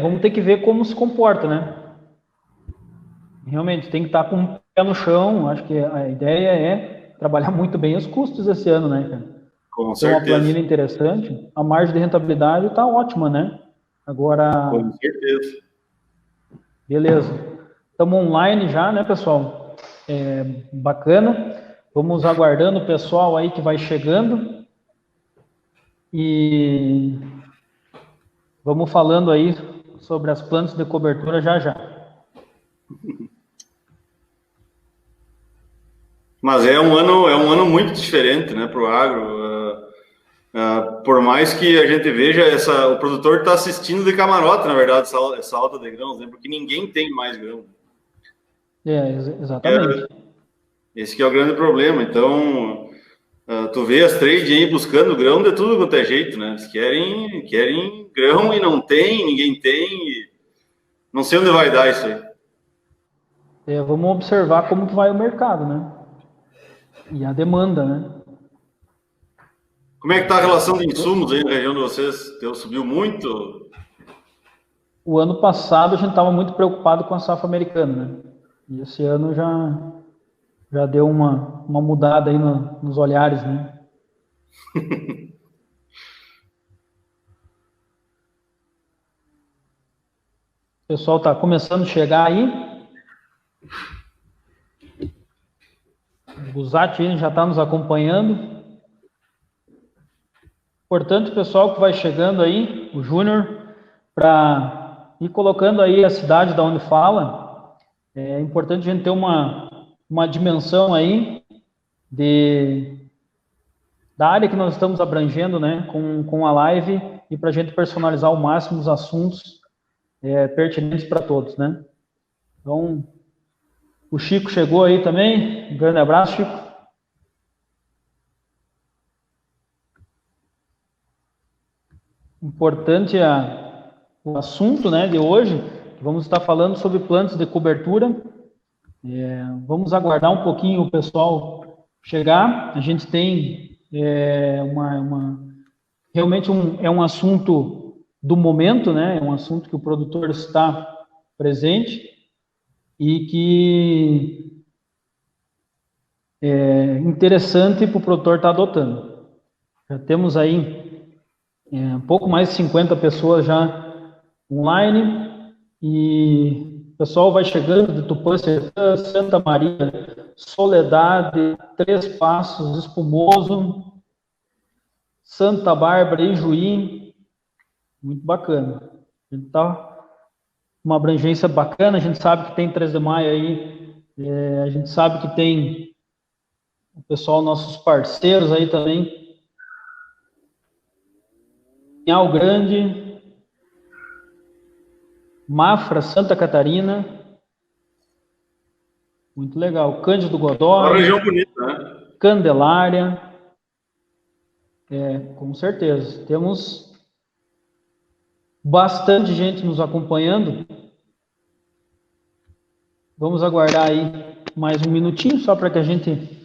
Vamos ter que ver como se comporta, né? Realmente, tem que estar com o pé no chão. Acho que a ideia é trabalhar muito bem os custos esse ano, né, cara? Com Tem uma certeza. planilha interessante, a margem de rentabilidade está ótima, né? Agora, Com certeza. beleza. Estamos online já, né, pessoal? Bacana. Vamos aguardando o pessoal aí que vai chegando. E vamos falando aí sobre as plantas de cobertura já já. Mas é um ano muito diferente, né, para o agro. Por mais que a gente veja, o produtor está assistindo de camarote, na verdade, essa alta de grãos, né, porque ninguém tem mais grão. Exatamente. Esse que é o grande problema. Então, tu vê as trades aí buscando grão de tudo quanto é jeito, né? Eles querem grão e não tem, ninguém tem. Não sei onde vai dar isso aí. Vamos observar como que vai o mercado, né? E a demanda, né? Como é que está a relação de insumos aí na região de vocês? Subiu muito? O ano passado a gente estava muito preocupado com a safra americana, né? E esse ano já deu uma mudada aí nos olhares, né? O pessoal está começando a chegar aí. O Buzati já está nos acompanhando. Importante, pessoal que vai chegando aí, o Júnior, para ir colocando aí a cidade da onde fala. É importante a gente ter uma dimensão aí da área que nós estamos abrangendo, né, com a live, e para a gente personalizar ao máximo os assuntos pertinentes para todos, né? Então, o Chico chegou aí também. Um grande abraço, Chico. Importante o assunto, né, de hoje, que vamos estar falando sobre plantas de cobertura. Vamos aguardar um pouquinho o pessoal chegar. A gente tem realmente é um assunto do momento, né? É um assunto que o produtor está presente e que é interessante para o produtor estar adotando. Já temos aí um pouco mais de 50 pessoas já online e o pessoal vai chegando de Tupã, Sertã, Santa Maria, Soledade, Três Passos, Espumoso, Santa Bárbara, Ijuí. Muito bacana. A gente está uma abrangência bacana, a gente sabe que tem 3 de maio aí, a gente sabe que tem o pessoal, nossos parceiros aí também, Pinhal Grande, Mafra, Santa Catarina, muito legal, Cândido Uma Godói, região bonita, né? Candelária, com certeza, temos bastante gente nos acompanhando. Vamos aguardar aí mais um minutinho, só para que a gente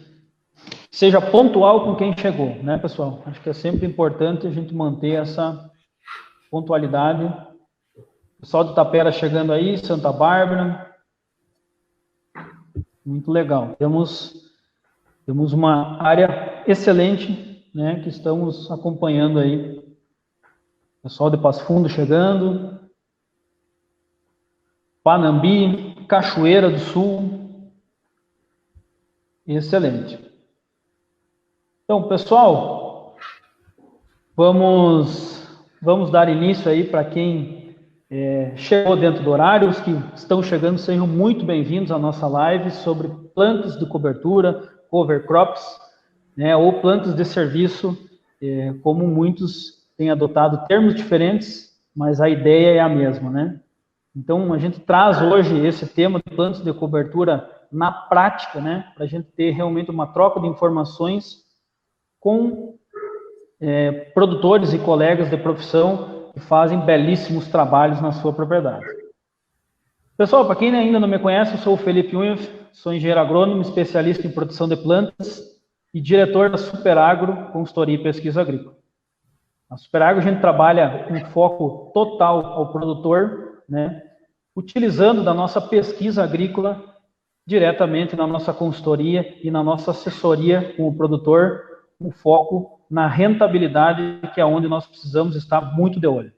seja pontual com quem chegou, né, pessoal? Acho que é sempre importante a gente manter essa pontualidade. O pessoal de Tapera chegando aí, Santa Bárbara. Muito legal. Temos uma área excelente, né, que estamos acompanhando aí. Pessoal de Passo Fundo chegando. Panambi, Cachoeira do Sul. Excelente. Então, pessoal, vamos dar início aí para quem chegou dentro do horário. Os que estão chegando, sejam muito bem-vindos à nossa live sobre plantas de cobertura, cover crops, né, ou plantas de serviço, como muitos têm adotado termos diferentes, mas a ideia é a mesma, né? Então, a gente traz hoje esse tema de plantas de cobertura na prática, né, para a gente ter realmente uma troca de informações com produtores e colegas de profissão que fazem belíssimos trabalhos na sua propriedade. Pessoal, para quem ainda não me conhece, eu sou o Felipe Unhoff, sou engenheiro agrônomo, especialista em produção de plantas e diretor da Superagro Consultoria e Pesquisa Agrícola. Na Superagro a gente trabalha com foco total ao produtor, né? Utilizando da nossa pesquisa agrícola diretamente na nossa consultoria e na nossa assessoria com o produtor, um foco na rentabilidade, que é onde nós precisamos estar muito de olho.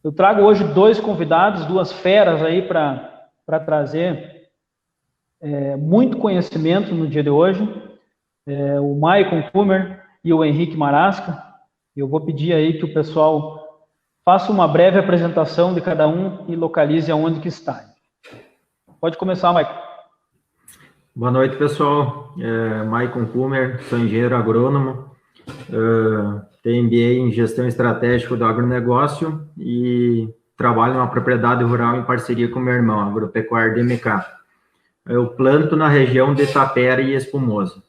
Eu trago hoje 2 convidados, 2 feras aí para trazer muito conhecimento no dia de hoje, o Maicon Kummer e o Henrique Marasca. Eu vou pedir aí que o pessoal faça uma breve apresentação de cada um e localize aonde que está. Pode começar, Maicon. Boa noite, pessoal. Maicon Kummer, sou engenheiro agrônomo, tenho MBA em gestão estratégica do agronegócio e trabalho numa propriedade rural em parceria com meu irmão, agropecuário DMK. Eu planto na região de Tapera e Espumoso.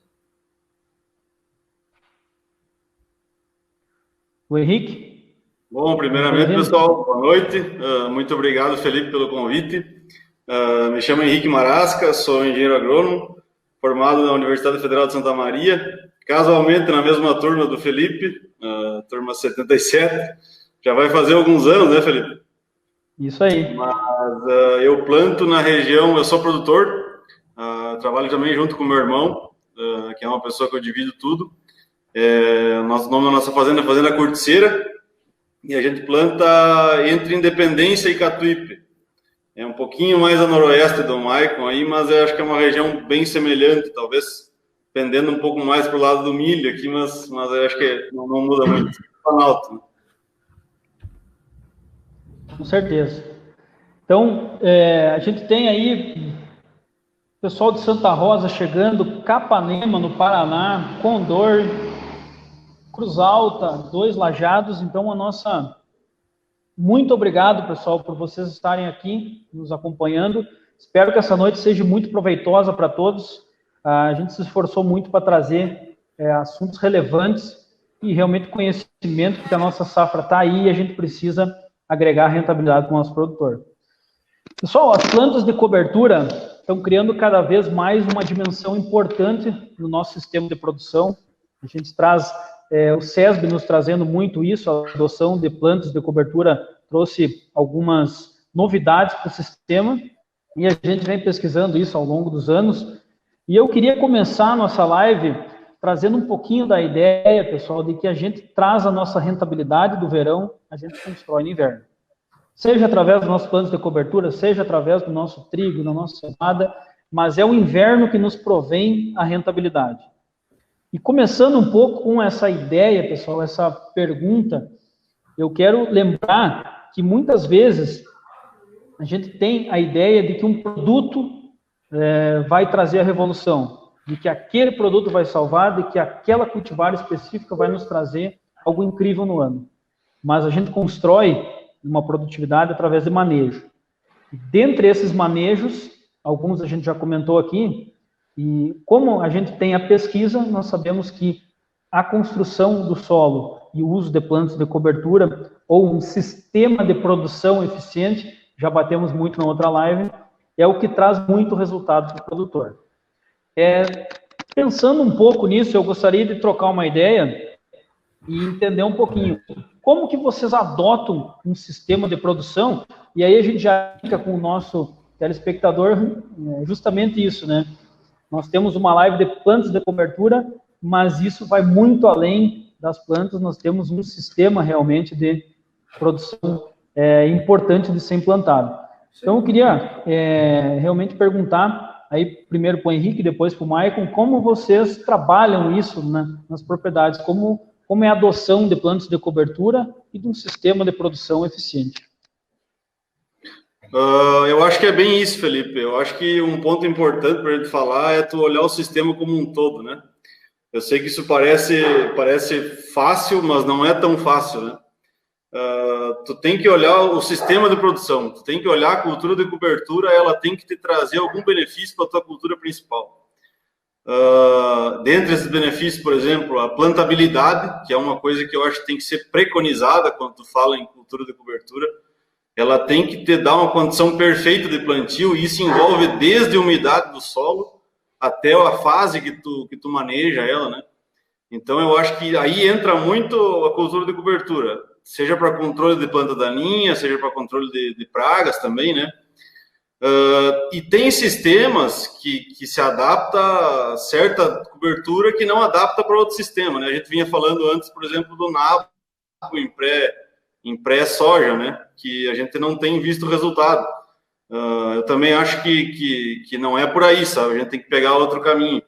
O Henrique? Bom, primeiramente, pessoal, boa noite. Muito obrigado, Felipe, pelo convite. Me chamo Henrique Marasca, sou engenheiro agrônomo, formado na Universidade Federal de Santa Maria, casualmente na mesma turma do Felipe, turma 77. Já vai fazer alguns anos, né, Felipe? Isso aí. Mas eu planto na região, eu sou produtor, trabalho também junto com meu irmão, que é uma pessoa que eu divido tudo. Nosso nome da nossa fazenda é Fazenda Corticeira, e a gente planta entre Independência e Catuípe. É um pouquinho mais a noroeste do Maicon aí, mas eu acho que é uma região bem semelhante, talvez pendendo um pouco mais para o lado do milho aqui, mas eu acho que não muda muito. Planalto, né? Com certeza. Então, a gente tem aí o pessoal de Santa Rosa chegando, Capanema, no Paraná, Condor, Cruz Alta, 2 Lajados. Então, muito obrigado, pessoal, por vocês estarem aqui nos acompanhando. Espero que essa noite seja muito proveitosa para todos. A gente se esforçou muito para trazer assuntos relevantes e realmente conhecimento, porque a nossa safra está aí e a gente precisa agregar rentabilidade para o nosso produtor. Pessoal, as plantas de cobertura estão criando cada vez mais uma dimensão importante no nosso sistema de produção. A gente traz... o SESB nos trazendo muito isso, a adoção de plantas de cobertura trouxe algumas novidades para o sistema, e a gente vem pesquisando isso ao longo dos anos. E eu queria começar a nossa live trazendo um pouquinho da ideia, pessoal, de que a gente traz a nossa rentabilidade do verão, a gente constrói no inverno. Seja através dos nossos planos de cobertura, seja através do nosso trigo, da nossa cevada, mas é o inverno que nos provém a rentabilidade. E começando um pouco com essa ideia, pessoal, essa pergunta, eu quero lembrar que muitas vezes a gente tem a ideia de que um produto vai trazer a revolução, de que aquele produto vai salvar, de que aquela cultivar específica vai nos trazer algo incrível no ano. Mas a gente constrói uma produtividade através de manejo. E dentre esses manejos, alguns a gente já comentou aqui, e como a gente tem a pesquisa, nós sabemos que a construção do solo e o uso de plantas de cobertura ou um sistema de produção eficiente, já batemos muito na outra live, é o que traz muito resultado para o produtor. Pensando um pouco nisso, eu gostaria de trocar uma ideia e entender um pouquinho como que vocês adotam um sistema de produção, e aí a gente já fica com o nosso telespectador justamente isso, né? Nós temos uma live de plantas de cobertura, mas isso vai muito além das plantas, nós temos um sistema realmente de produção importante de ser implantado. Então, eu queria realmente perguntar, aí primeiro para o Henrique, depois para o Maicon, como vocês trabalham isso nas propriedades, como é a adoção de plantas de cobertura e de um sistema de produção eficiente. Eu acho que é bem isso, Felipe. Eu acho que um ponto importante para a gente falar é tu olhar o sistema como um todo, né? Eu sei que isso parece fácil, mas não é tão fácil, né? Tu tem que olhar o sistema de produção, tu tem que olhar a cultura de cobertura, ela tem que te trazer algum benefício para a tua cultura principal. Dentre esses benefícios, por exemplo, a plantabilidade, que é uma coisa que eu acho que tem que ser preconizada quando tu fala em cultura de cobertura. Ela tem que te dar uma condição perfeita de plantio, e isso envolve desde a umidade do solo até a fase que tu maneja ela, né? Então, eu acho que aí entra muito a cultura de cobertura, seja para controle de planta daninha, seja para controle de pragas também, né? E tem sistemas que se adapta a certa cobertura que não adapta para outro sistema, né? A gente vinha falando antes, por exemplo, do nabo em pré-soja, né? Que a gente não tem visto resultado. Eu também acho que não é por aí, sabe? A gente tem que pegar outro caminho.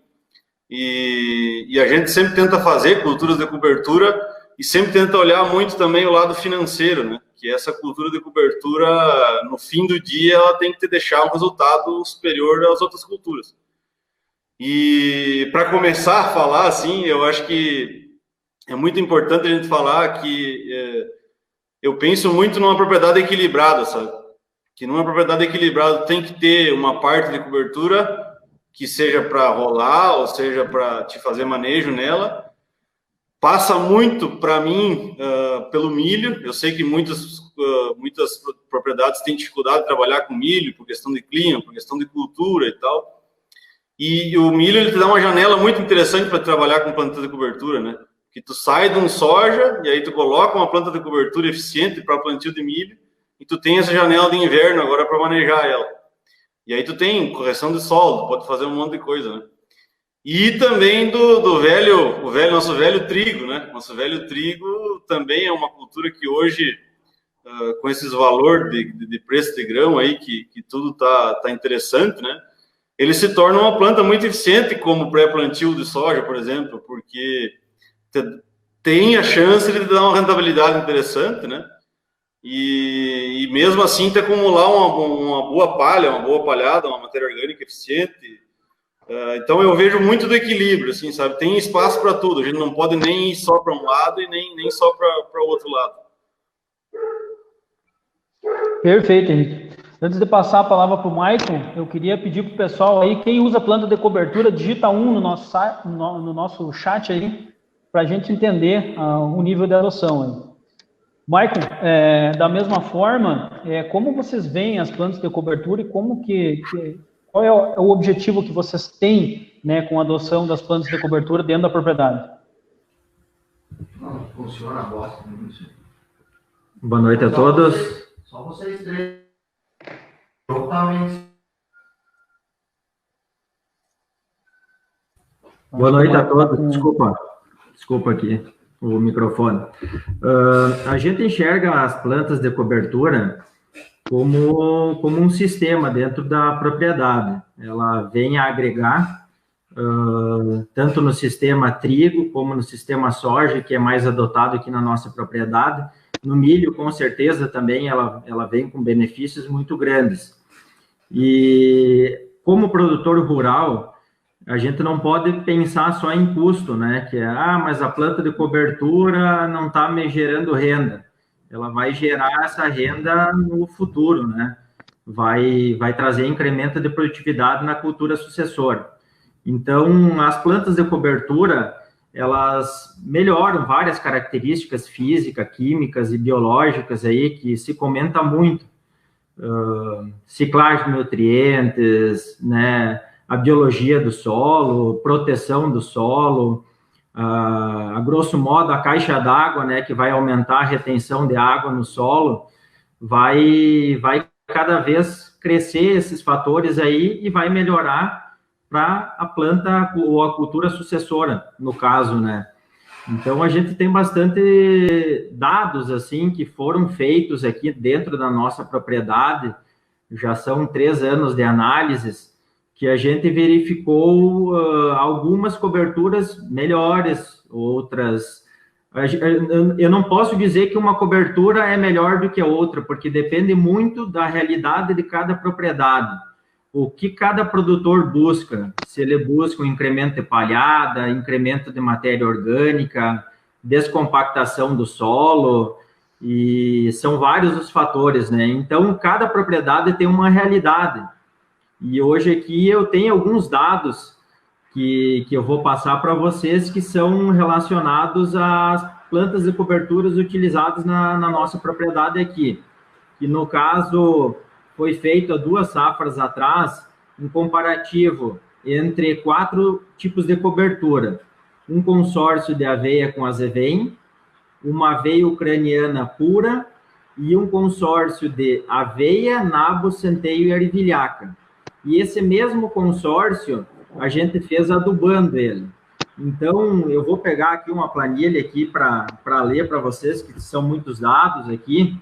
E a gente sempre tenta fazer culturas de cobertura e sempre tenta olhar muito também o lado financeiro, né? Que essa cultura de cobertura, no fim do dia, ela tem que te deixar um resultado superior às outras culturas. E para começar a falar, assim, eu acho que é muito importante a gente falar que eu penso muito numa propriedade equilibrada, sabe? Que numa propriedade equilibrada tem que ter uma parte de cobertura que seja para rolar, ou seja para te fazer manejo nela. Passa muito, para mim, pelo milho. Eu sei que muitas propriedades têm dificuldade de trabalhar com milho, por questão de clima, por questão de cultura e tal. E o milho, ele te dá uma janela muito interessante para trabalhar com planta de cobertura, né? Que tu sai de um soja, e aí tu coloca uma planta de cobertura eficiente para plantio de milho, e tu tem essa janela de inverno agora para manejar ela. E aí tu tem correção de solo, pode fazer um monte de coisa, né? E também do nosso velho trigo, né? Nosso velho trigo também é uma cultura que hoje, com esses valores de preço de grão aí, que tudo tá interessante, né? Ele se torna uma planta muito eficiente como pré-plantio de soja, por exemplo, porque tem a chance de dar uma rentabilidade interessante, né? E mesmo assim te acumular uma boa palha, uma boa palhada, uma matéria orgânica eficiente. Então eu vejo muito do equilíbrio, assim, sabe? Tem espaço para tudo, a gente não pode nem ir só para um lado e nem só para o outro lado. Perfeito, Henrique. Antes de passar a palavra para o Maicon, eu queria pedir para o pessoal aí, quem usa planta de cobertura, digita 1 no nosso chat aí, para a gente entender o nível de adoção aí. Maicon, da mesma forma, como vocês veem as plantas de cobertura e qual é o objetivo que vocês têm, né, com a adoção das plantas de cobertura dentro da propriedade? Não, funciona a bosta. Boa noite a todos. Só vocês três. Totalmente. Boa noite a todos. Desculpa aqui o microfone. A gente enxerga as plantas de cobertura como um sistema dentro da propriedade. Ela vem a agregar, tanto no sistema trigo, como no sistema soja, que é mais adotado aqui na nossa propriedade. No milho, com certeza, também ela vem com benefícios muito grandes. E, como produtor rural, a gente não pode pensar só em custo, né? Que mas a planta de cobertura não está me gerando renda. Ela vai gerar essa renda no futuro, né? Vai trazer incremento de produtividade na cultura sucessora. Então, as plantas de cobertura, elas melhoram várias características físicas, químicas e biológicas aí que se comenta muito. Ciclagem de nutrientes, né? A biologia do solo, proteção do solo, a grosso modo, a caixa d'água, né, que vai aumentar a retenção de água no solo, vai cada vez crescer esses fatores aí e vai melhorar para a planta ou a cultura sucessora, no caso, né? Então, a gente tem bastante dados, assim, que foram feitos aqui dentro da nossa propriedade, já são 3 anos de análises, que a gente verificou algumas coberturas melhores, outras... Eu não posso dizer que uma cobertura é melhor do que a outra, porque depende muito da realidade de cada propriedade. O que cada produtor busca, se ele busca um incremento de palhada, incremento de matéria orgânica, descompactação do solo, e são vários os fatores, né? Então, cada propriedade tem uma realidade. E hoje aqui eu tenho alguns dados que eu vou passar para vocês que são relacionados às plantas de coberturas utilizadas na nossa propriedade aqui. Que no caso foi feito há 2 safras atrás um comparativo entre 4 tipos de cobertura. um consórcio de aveia com azevém, uma aveia ucraniana pura e um consórcio de aveia, nabo, centeio e ervilhaca. E esse mesmo consórcio, a gente fez adubando ele. Então, eu vou pegar aqui uma planilha aqui para ler para vocês, que são muitos dados aqui,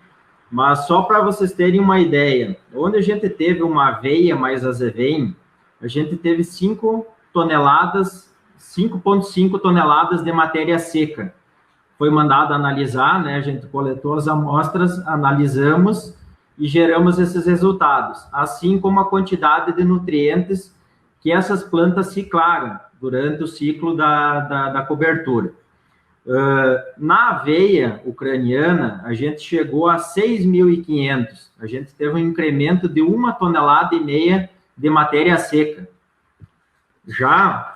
mas só para vocês terem uma ideia, onde a gente teve uma aveia mais azevém, a gente teve 5,5 toneladas de matéria seca. Foi mandado analisar, né? A gente coletou as amostras, analisamos e geramos esses resultados, assim como a quantidade de nutrientes que essas plantas ciclaram durante o ciclo da cobertura. Na aveia ucraniana, a gente chegou a 6.500. A gente teve um incremento de 1,5 tonelada de matéria seca. Já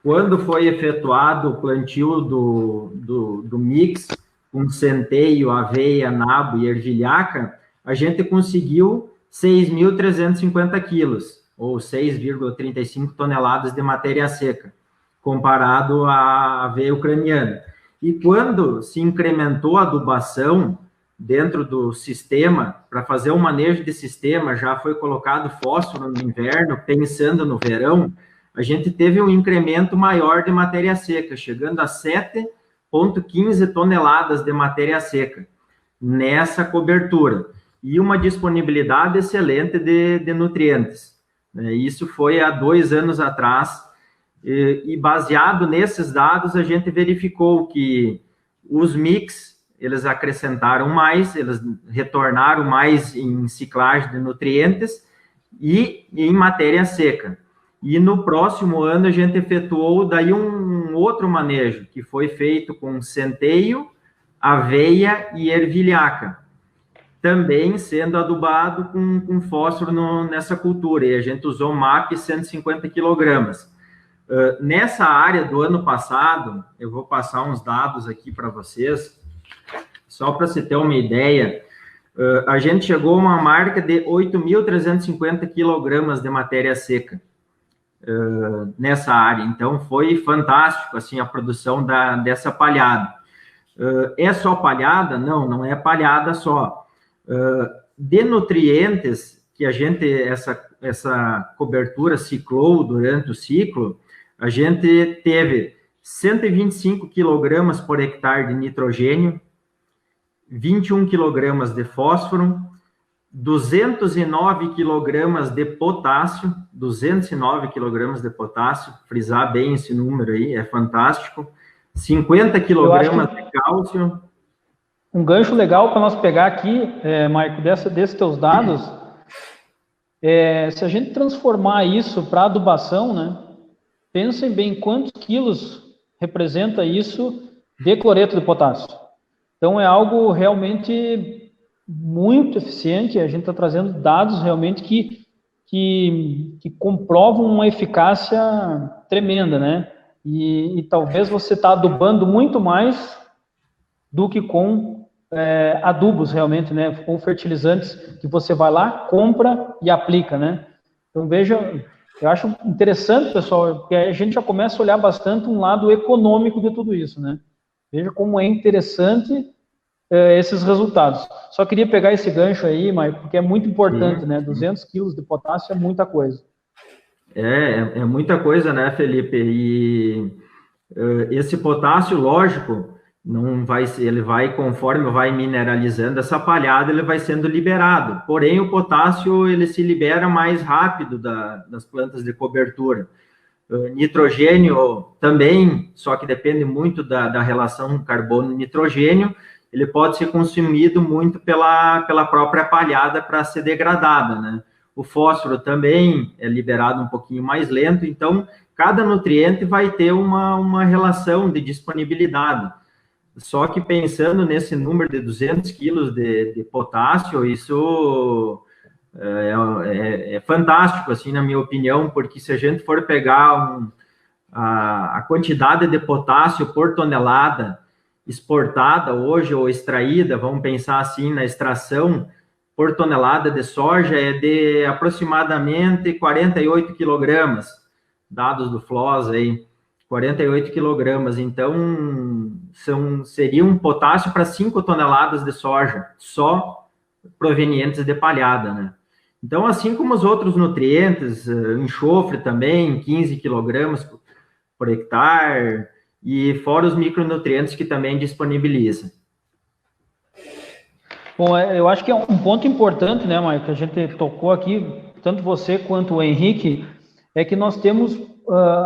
quando foi efetuado o plantio do mix com centeio, aveia, nabo e ervilhaca, a gente conseguiu 6.350 quilos, ou 6,35 toneladas de matéria seca, comparado à aveia ucraniana. E quando se incrementou a adubação dentro do sistema, para fazer um manejo de sistema, já foi colocado fósforo no inverno, pensando no verão, a gente teve um incremento maior de matéria seca, chegando a 7,15 toneladas de matéria seca nessa cobertura. E uma disponibilidade excelente de nutrientes. Isso foi há 2 anos atrás, e baseado nesses dados, a gente verificou que os mix, eles acrescentaram mais, eles retornaram mais em ciclagem de nutrientes e em matéria seca. E no próximo ano a gente efetuou daí um outro manejo, que foi feito com centeio, aveia e ervilhaca, também sendo adubado com fósforo nessa cultura, e a gente usou MAP 150 quilogramas. Nessa área do ano passado, eu vou passar uns dados aqui para vocês, só para você ter uma ideia, a gente chegou a uma marca de 8.350 quilogramas de matéria seca nessa área. Então, foi fantástico, assim, a produção dessa palhada. É só palhada? Não, não é palhada só. De nutrientes que a gente, essa cobertura ciclou durante o ciclo, a gente teve 125 quilogramas por hectare de nitrogênio, 21 quilogramas de fósforo, 209 quilogramas de potássio, 209 quilogramas de potássio, frisar bem esse número aí, é fantástico, 50 quilogramas de cálcio. Um gancho legal para nós pegar aqui, Maico, desses teus dados, se a gente transformar isso para adubação, né? Pensem bem quantos quilos representa isso de cloreto de potássio. Então, é algo realmente muito eficiente. A gente está trazendo dados realmente que comprovam uma eficácia tremenda, né? E talvez você está adubando muito mais do que com adubos, realmente, né? Com fertilizantes que você vai lá, compra e aplica, né? Então, veja... Eu acho interessante, pessoal, porque a gente já começa a olhar bastante um lado econômico de tudo isso, né? Veja como é interessante esses resultados. Só queria pegar esse gancho aí, Maicon, porque é muito importante, né? 200 quilos de potássio é muita coisa. É muita coisa, né, Felipe? E esse potássio, lógico, ele vai, conforme vai mineralizando essa palhada, ele vai sendo liberado. Porém, o potássio, ele se libera mais rápido das plantas de cobertura. Nitrogênio também, só que depende muito da relação carbono-nitrogênio, ele pode ser consumido muito pela própria palhada para ser degradada, né? O fósforo também é liberado um pouquinho mais lento, então, cada nutriente vai ter uma relação de disponibilidade. Só que pensando nesse número de 200 quilos de potássio, isso é fantástico, assim, na minha opinião, porque se a gente for pegar a quantidade de potássio por tonelada exportada hoje ou extraída, vamos pensar assim, na extração por tonelada de soja é de aproximadamente 48 quilogramas, dados do FLOS aí. 48 quilogramas. Então, seria um potássio para 5 toneladas de soja, só provenientes de palhada, né? Então, assim como os outros nutrientes, enxofre também, 15 quilogramas por hectare, e fora os micronutrientes que também disponibiliza. Bom, eu acho que é um ponto importante, né, Maicon, que a gente tocou aqui, tanto você quanto o Henrique, é que nós temos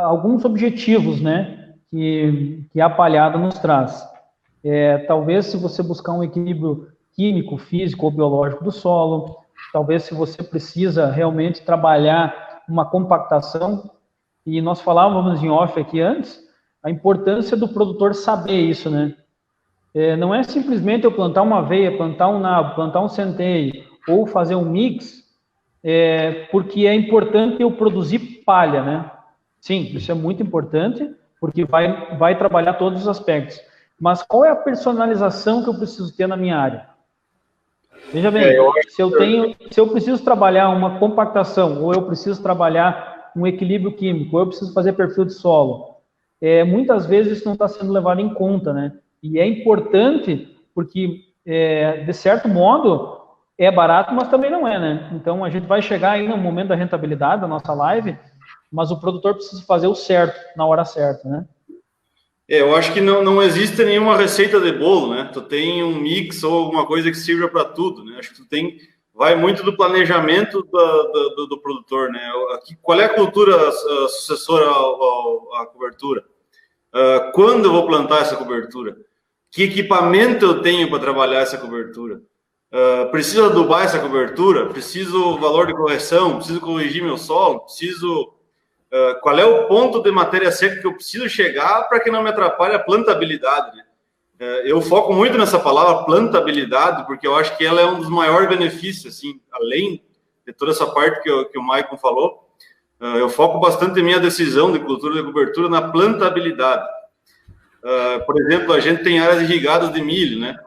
alguns objetivos, né, que a palhada nos traz. Talvez se você buscar um equilíbrio químico, físico ou biológico do solo, talvez se você precisa realmente trabalhar uma compactação, e nós falávamos em off aqui antes, a importância do produtor saber isso, né? Não é simplesmente eu plantar uma aveia, plantar um nabo, plantar um centeio, ou fazer um mix, porque é importante eu produzir palha, né? Sim, isso é muito importante, porque vai trabalhar todos os aspectos. Mas qual é a personalização que eu preciso ter na minha área? Veja bem, se eu preciso trabalhar uma compactação, ou eu preciso trabalhar um equilíbrio químico, ou eu preciso fazer perfil de solo, muitas vezes isso não está sendo levado em conta, né? E é importante porque, de certo modo, é barato, mas também não é, né? Então, a gente vai chegar aí no momento da rentabilidade da nossa live, mas o produtor precisa fazer o certo, na hora certa, né? Eu acho que não existe nenhuma receita de bolo, né? Tu tem um mix ou alguma coisa que sirva para tudo, né? Acho que vai muito do planejamento do produtor, né? Qual é a cultura sucessora à cobertura? Quando eu vou plantar essa cobertura? Que equipamento eu tenho para trabalhar essa cobertura? Preciso adubar essa cobertura? Preciso valor de correção? Preciso corrigir meu solo? Qual é o ponto de matéria seca que eu preciso chegar para que não me atrapalhe a plantabilidade, né? Eu foco muito nessa palavra plantabilidade, porque eu acho que ela é um dos maiores benefícios, assim, além de toda essa parte que o Maicon falou. Eu foco bastante em minha decisão de cultura de cobertura na plantabilidade. Por exemplo, a gente tem áreas irrigadas de milho, né?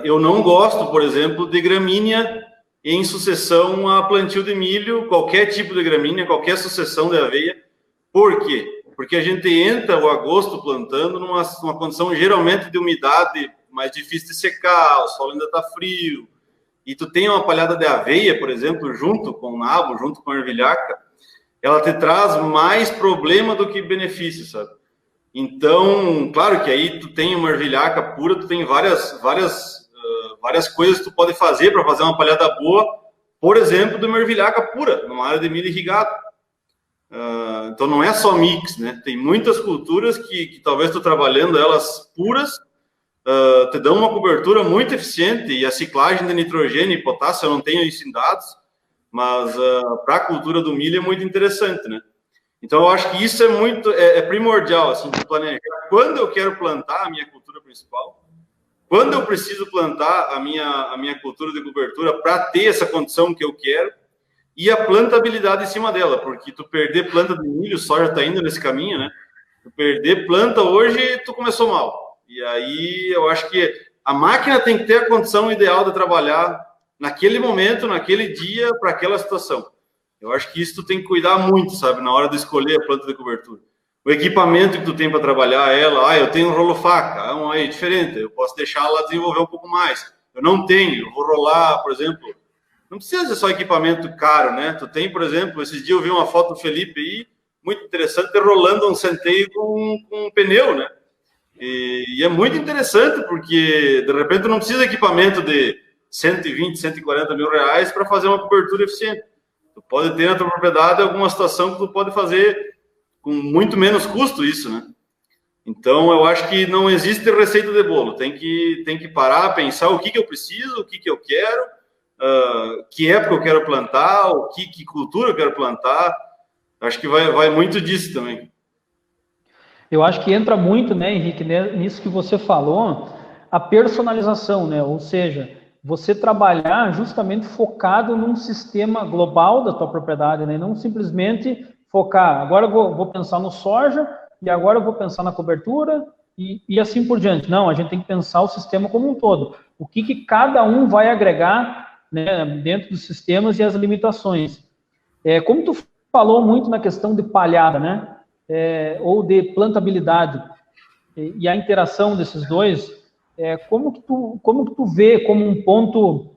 Eu não gosto, por exemplo, de gramínea em sucessão a plantio de milho, qualquer tipo de gramínea, qualquer sucessão de aveia. Por quê? Porque a gente entra o agosto plantando numa condição geralmente de umidade mais difícil de secar, o solo ainda está frio, e tu tem uma palhada de aveia, por exemplo, junto com o nabo, junto com a ervilhaca, ela te traz mais problema do que benefício, sabe? Então, claro que aí tu tem uma ervilhaca pura, tu tem várias coisas que tu pode fazer para fazer uma palhada boa, por exemplo, de uma ervilhaca pura, numa área de milho irrigado. Então não é só mix, né? Tem muitas culturas que talvez tu trabalhando elas puras, te dão uma cobertura muito eficiente, e a ciclagem de nitrogênio e potássio eu não tenho isso em dados, mas para a cultura do milho é muito interessante, né? Então eu acho que isso é primordial, assim, de planejar quando eu quero plantar a minha cultura principal, quando eu preciso plantar a minha cultura de cobertura para ter essa condição que eu quero, e a plantabilidade em cima dela, porque tu perder planta de milho, soja está indo nesse caminho, né? Tu perder planta hoje, tu começou mal. E aí eu acho que a máquina tem que ter a condição ideal de trabalhar naquele momento, naquele dia, para aquela situação. Eu acho que isso tu tem que cuidar muito, sabe, na hora de escolher a planta de cobertura. O equipamento que tu tem para trabalhar ela, eu tenho um rolo faca, é diferente, eu posso deixar ela desenvolver um pouco mais. Eu não tenho, eu vou rolar, por exemplo, não precisa ser só equipamento caro, né? Tu tem, por exemplo, esses dias eu vi uma foto do Felipe aí, muito interessante, rolando um centeio com um pneu, né? E é muito interessante, porque de repente tu não precisa de equipamento de 120, 140 mil reais para fazer uma cobertura eficiente. Tu pode ter na tua propriedade alguma situação que tu pode fazer com muito menos custo isso, né? Então, eu acho que não existe receita de bolo. Tem que parar, pensar o que eu preciso, o que eu quero, que época eu quero plantar, que cultura eu quero plantar. Acho que vai muito disso também. Eu acho que entra muito, né, Henrique, nisso que você falou, a personalização, né? Ou seja, você trabalhar justamente focado num sistema global da tua propriedade, né? Não simplesmente focar, agora eu vou pensar no soja, e agora eu vou pensar na cobertura, e assim por diante. Não, a gente tem que pensar o sistema como um todo. O que cada um vai agregar, né, dentro dos sistemas e as limitações. Como tu falou muito na questão de palhada, né? ou de plantabilidade e a interação desses dois, como que tu vê como um ponto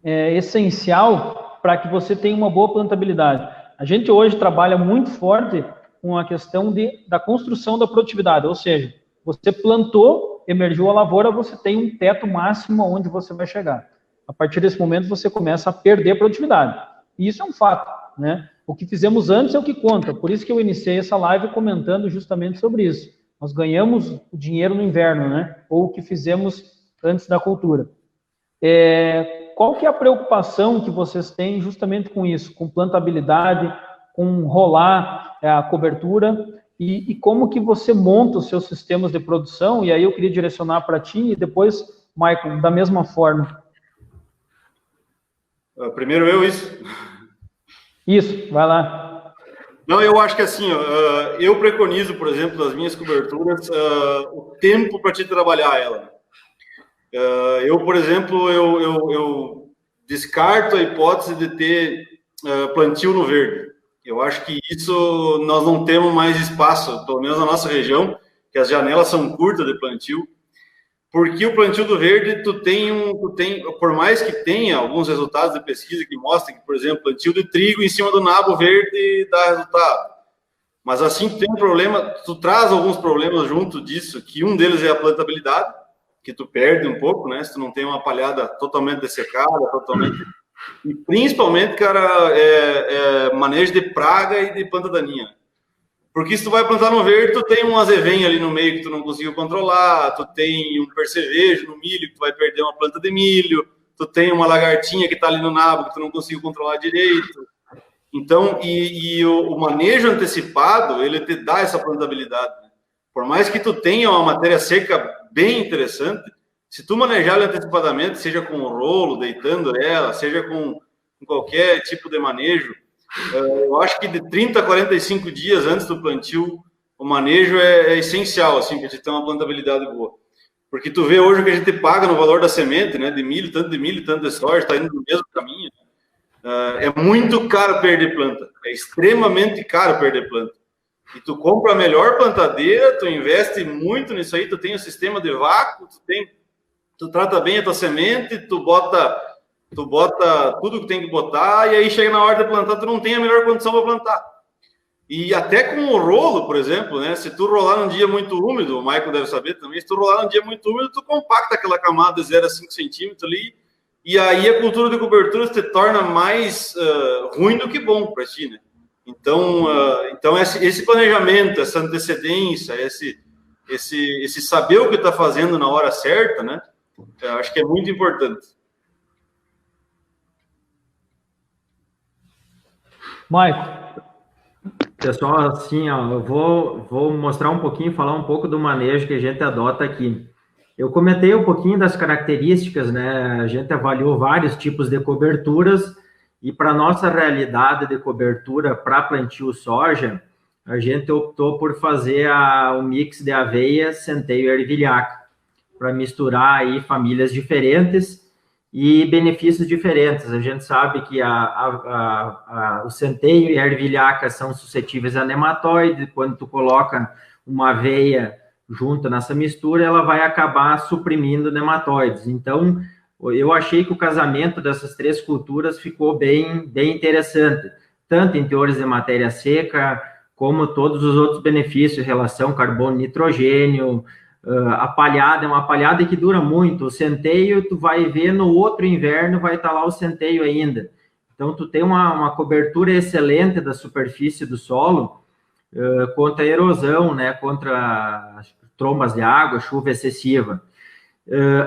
essencial para que você tenha uma boa plantabilidade? A gente hoje trabalha muito forte com a questão da construção da produtividade, ou seja, você plantou, emergiu a lavoura, você tem um teto máximo onde você vai chegar. A partir desse momento, você começa a perder a produtividade. E isso é um fato, né? O que fizemos antes é o que conta. Por isso que eu iniciei essa live comentando justamente sobre isso. Nós ganhamos o dinheiro no inverno, né? Ou o que fizemos antes da cultura. Qual que é a preocupação que vocês têm justamente com isso? Com plantabilidade, com rolar a cobertura? E como que você monta os seus sistemas de produção? E aí eu queria direcionar para ti e depois, Michael, da mesma forma. Primeiro isso. Isso, vai lá. Não, eu acho que assim, eu preconizo, por exemplo, nas minhas coberturas, o tempo para te trabalhar ela. Eu, por exemplo, eu descarto a hipótese de ter plantio no verde. Eu acho que isso nós não temos mais espaço, pelo menos na nossa região, que as janelas são curtas de plantio, porque o plantio do verde, tu tem, por mais que tenha alguns resultados de pesquisa que mostram que, por exemplo, plantio de trigo em cima do nabo verde dá resultado. Mas assim, tu tem um problema, tu traz alguns problemas junto disso, que um deles é a plantabilidade, que tu perde um pouco, né? Se tu não tem uma palhada totalmente dessecada, totalmente... E principalmente, cara, manejo de praga e de planta daninha. Porque se tu vai plantar no verde, tu tem um azevenho ali no meio que tu não conseguiu controlar, tu tem um percevejo no milho que tu vai perder uma planta de milho, tu tem uma lagartinha que tá ali no nabo que tu não conseguiu controlar direito. Então, o manejo antecipado, ele te dá essa plantabilidade. Né? Por mais que tu tenha uma matéria seca bem interessante, se tu manejar ela antecipadamente, seja com o rolo, deitando ela, seja com qualquer tipo de manejo, eu acho que de 30 a 45 dias antes do plantio, o manejo é essencial, assim, para te ter uma plantabilidade boa. Porque tu vê hoje o que a gente paga no valor da semente, né, de milho, tanto de soja, está indo no mesmo caminho. É muito caro perder planta, é extremamente caro perder planta. E tu compra a melhor plantadeira, tu investe muito nisso aí, tu tem o sistema de vácuo, tu trata bem a tua semente, tu bota tudo que tem que botar, e aí chega na hora de plantar, tu não tem a melhor condição para plantar. E até com o rolo, por exemplo, né? Se tu rolar num dia muito úmido, o Michael deve saber também, se tu rolar num dia muito úmido, tu compacta aquela camada de 0 a 5 centímetros ali, e aí a cultura de cobertura se torna mais ruim do que bom para ti, né? Então esse planejamento, essa antecedência, esse saber o que está fazendo na hora certa, né? Eu acho que é muito importante. Michael. Pessoal, assim, ó, eu vou mostrar um pouquinho, falar um pouco do manejo que a gente adota aqui. Eu comentei um pouquinho das características, né? A gente avaliou vários tipos de coberturas e para nossa realidade de cobertura para plantio soja, a gente optou por fazer o mix de aveia, centeio e ervilhaca, para misturar aí famílias diferentes e benefícios diferentes. A gente sabe que o centeio e a ervilhaca são suscetíveis a nematóide. Quando tu coloca uma aveia junto nessa mistura, ela vai acabar suprimindo nematóides. Então, eu achei que o casamento dessas três culturas ficou bem interessante, tanto em teores de matéria seca, como todos os outros benefícios, relação carbono-nitrogênio. A palhada é uma palhada que dura muito. O centeio, tu vai ver no outro inverno, vai estar lá o centeio ainda. Então, tu tem uma cobertura excelente da superfície do solo contra a erosão, né? Contra trombas de água, chuva excessiva.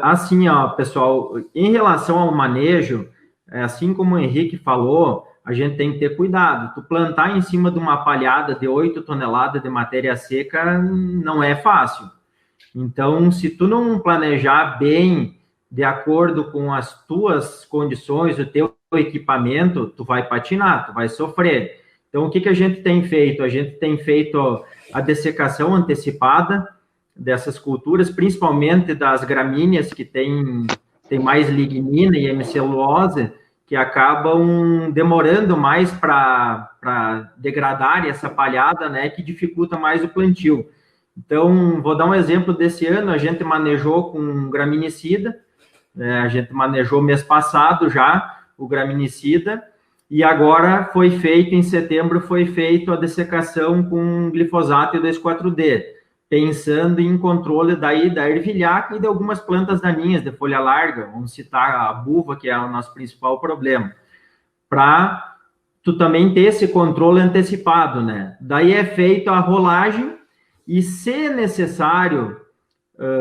Assim, ó, pessoal, em relação ao manejo, assim como o Henrique falou, a gente tem que ter cuidado. Tu plantar em cima de uma palhada de 8 toneladas de matéria seca não é fácil. Então, se tu não planejar bem, de acordo com as tuas condições, o teu equipamento, tu vai patinar, tu vai sofrer. Então, o que a gente tem feito? A gente tem feito a dessecação antecipada dessas culturas, principalmente das gramíneas que tem mais lignina e hemicelulose, que acabam demorando mais para degradar essa palhada, né, que dificulta mais o plantio. Então, vou dar um exemplo desse ano, a gente manejou com graminicida, a gente manejou mês passado já o graminicida, e agora foi feito, em setembro, foi feito a dessecação com glifosato e 2,4-D, pensando em controle daí da ervilhaca e de algumas plantas daninhas de folha larga, vamos citar a buva, que é o nosso principal problema, para tu também ter esse controle antecipado, né? Daí é feita a rolagem e, se necessário,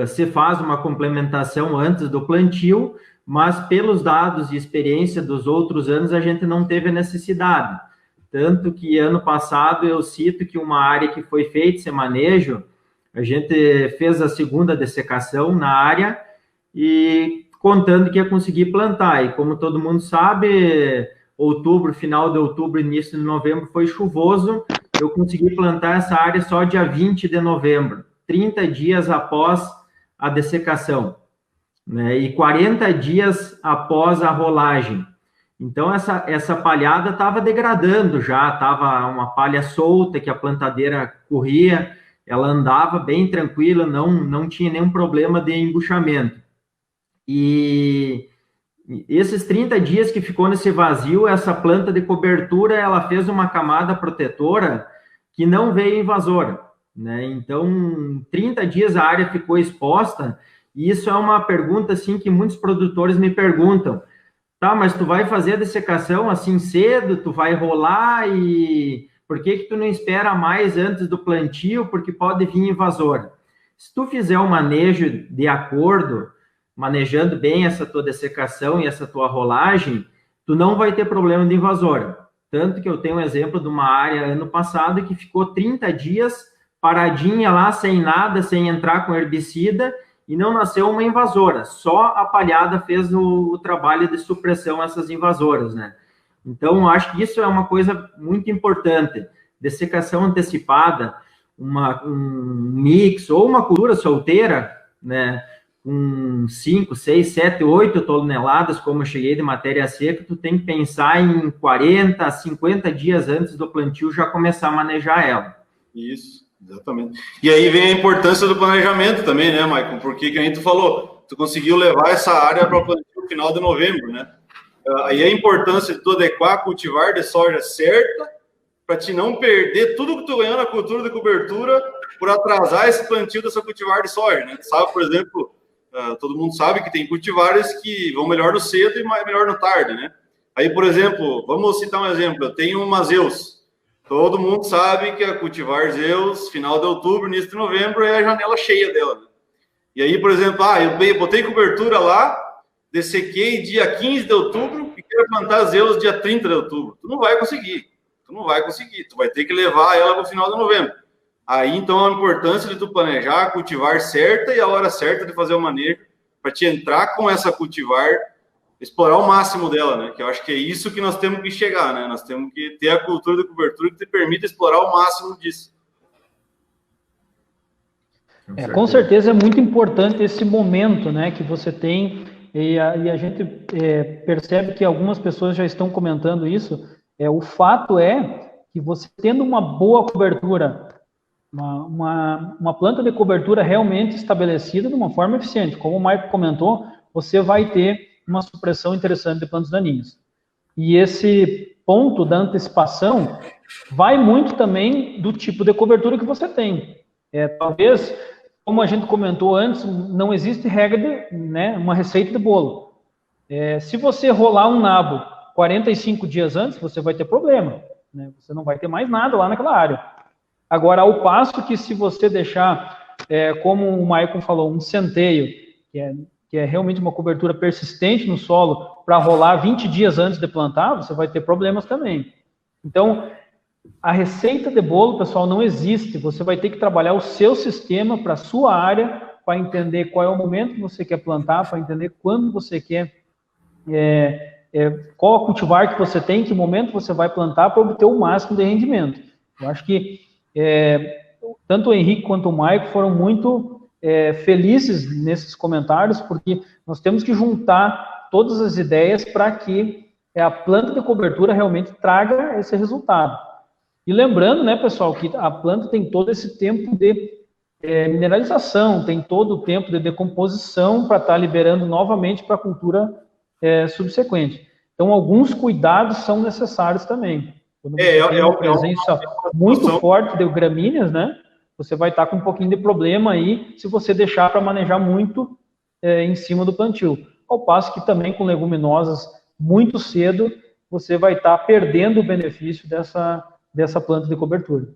se faz uma complementação antes do plantio, mas pelos dados e experiência dos outros anos, a gente não teve a necessidade. Tanto que ano passado eu cito que uma área que foi feito esse manejo, a gente fez a segunda dessecação na área e contando que ia conseguir plantar. E como todo mundo sabe, outubro, final de outubro, início de novembro foi chuvoso, eu consegui plantar essa área só dia 20 de novembro, 30 dias após a dessecação, né? E 40 dias após a rolagem. Então, essa palhada estava degradando já, estava uma palha solta, que a plantadeira corria, ela andava bem tranquila, não tinha nenhum problema de embuchamento. E esses 30 dias que ficou nesse vazio, essa planta de cobertura, ela fez uma camada protetora que não veio invasora, né? Então, 30 dias a área ficou exposta, e isso é uma pergunta, assim, que muitos produtores me perguntam. Tá, mas tu vai fazer a dessecação assim cedo, tu vai rolar e... Por que tu não espera mais antes do plantio? Porque pode vir invasora. Se tu fizer um manejo de acordo, manejando bem essa tua dessecação e essa tua rolagem, tu não vai ter problema de invasora. Tanto que eu tenho um exemplo de uma área ano passado que ficou 30 dias paradinha lá, sem nada, sem entrar com herbicida, e não nasceu uma invasora. Só a palhada fez o trabalho de supressão a essas invasoras, né? Então, acho que isso é uma coisa muito importante. Dessecação antecipada, um mix ou uma cultura solteira, né, com 5, 6, 7, 8 toneladas, como eu cheguei de matéria seca, tu tem que pensar em 40, 50 dias antes do plantio já começar a manejar ela. Isso, exatamente. E aí vem a importância do planejamento também, né, Maicon? Porque, que a gente falou, tu conseguiu levar essa área para o plantio no final de novembro, né? Aí a importância de tu adequar a cultivar de soja certa para te não perder tudo que tu ganhou na cultura de cobertura por atrasar esse plantio dessa cultivar de soja, né? Tu sabe, por exemplo, todo mundo sabe que tem cultivares que vão melhor no cedo e melhor no tarde, né? Aí, por exemplo, vamos citar um exemplo, eu tenho uma Zeus. Todo mundo sabe que a cultivar Zeus, final de outubro, início de novembro, é a janela cheia dela, né? E aí, por exemplo, eu botei cobertura lá, dessequei dia 15 de outubro e quero plantar Zeus dia 30 de outubro. Tu não vai conseguir. Tu vai ter que levar ela para o final de novembro. Aí, então, a importância de tu planejar, cultivar certa e a hora certa de fazer o manejo para te entrar com essa cultivar, explorar o máximo dela, né? Que eu acho que é isso que nós temos que chegar, né? Nós temos que ter a cultura de cobertura que te permita explorar o máximo disso. Com certeza é muito importante esse momento, né, que você tem. E a gente percebe que algumas pessoas já estão comentando isso. O fato é que você tendo uma boa cobertura, uma planta de cobertura realmente estabelecida de uma forma eficiente, como o Maicon comentou, você vai ter uma supressão interessante de plantas daninhas. E esse ponto da antecipação vai muito também do tipo de cobertura que você tem. Talvez... Como a gente comentou antes, não existe regra né, uma receita de bolo. Se você rolar um nabo 45 dias antes, você vai ter problema, né? Você não vai ter mais nada lá naquela área. Agora, ao passo que se você deixar, como o Maicon falou, um centeio, que é realmente uma cobertura persistente no solo, para rolar 20 dias antes de plantar, você vai ter problemas também. Então, a receita de bolo, pessoal, não existe. Você vai ter que trabalhar o seu sistema para a sua área, para entender qual é o momento que você quer plantar, para entender quando você quer, qual a cultivar que você tem, que momento você vai plantar para obter o máximo de rendimento. Eu acho que tanto o Henrique quanto o Maicon foram muito felizes nesses comentários, porque nós temos que juntar todas as ideias para que a planta de cobertura realmente traga esse resultado. E lembrando, né, pessoal, que a planta tem todo esse tempo de mineralização, tem todo o tempo de decomposição para estar liberando novamente para a cultura subsequente. Então, alguns cuidados são necessários também. Quando você tem uma presença muito forte de gramíneas, né, você vai estar com um pouquinho de problema aí se você deixar para manejar muito em cima do plantio. Ao passo que também com leguminosas muito cedo, você vai estar perdendo o benefício dessa planta de cobertura.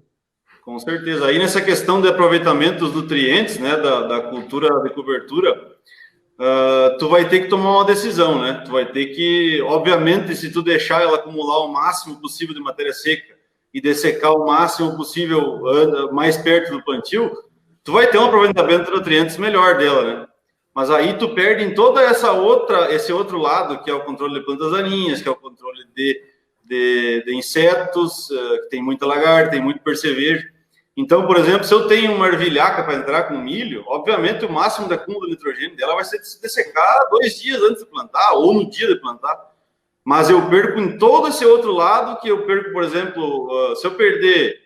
Com certeza. Aí nessa questão de aproveitamento dos nutrientes, né, da cultura de cobertura, tu vai ter que tomar uma decisão, né? Tu vai ter que, obviamente, se tu deixar ela acumular o máximo possível de matéria seca e dessecar o máximo possível mais perto do plantio, tu vai ter um aproveitamento de nutrientes melhor dela, né? Mas aí tu perde em toda esse outro lado, que é o controle de plantas daninhas, que é o controle de insetos, que tem muita lagarta, tem muito percevejo. Então, por exemplo, se eu tenho uma ervilhaca para entrar com milho, obviamente o máximo de acúmulo de nitrogênio dela vai ser de se dessecar 2 dias antes de plantar, ou no dia de plantar. Mas eu perco em todo esse outro lado, que eu perco, por exemplo, se eu perder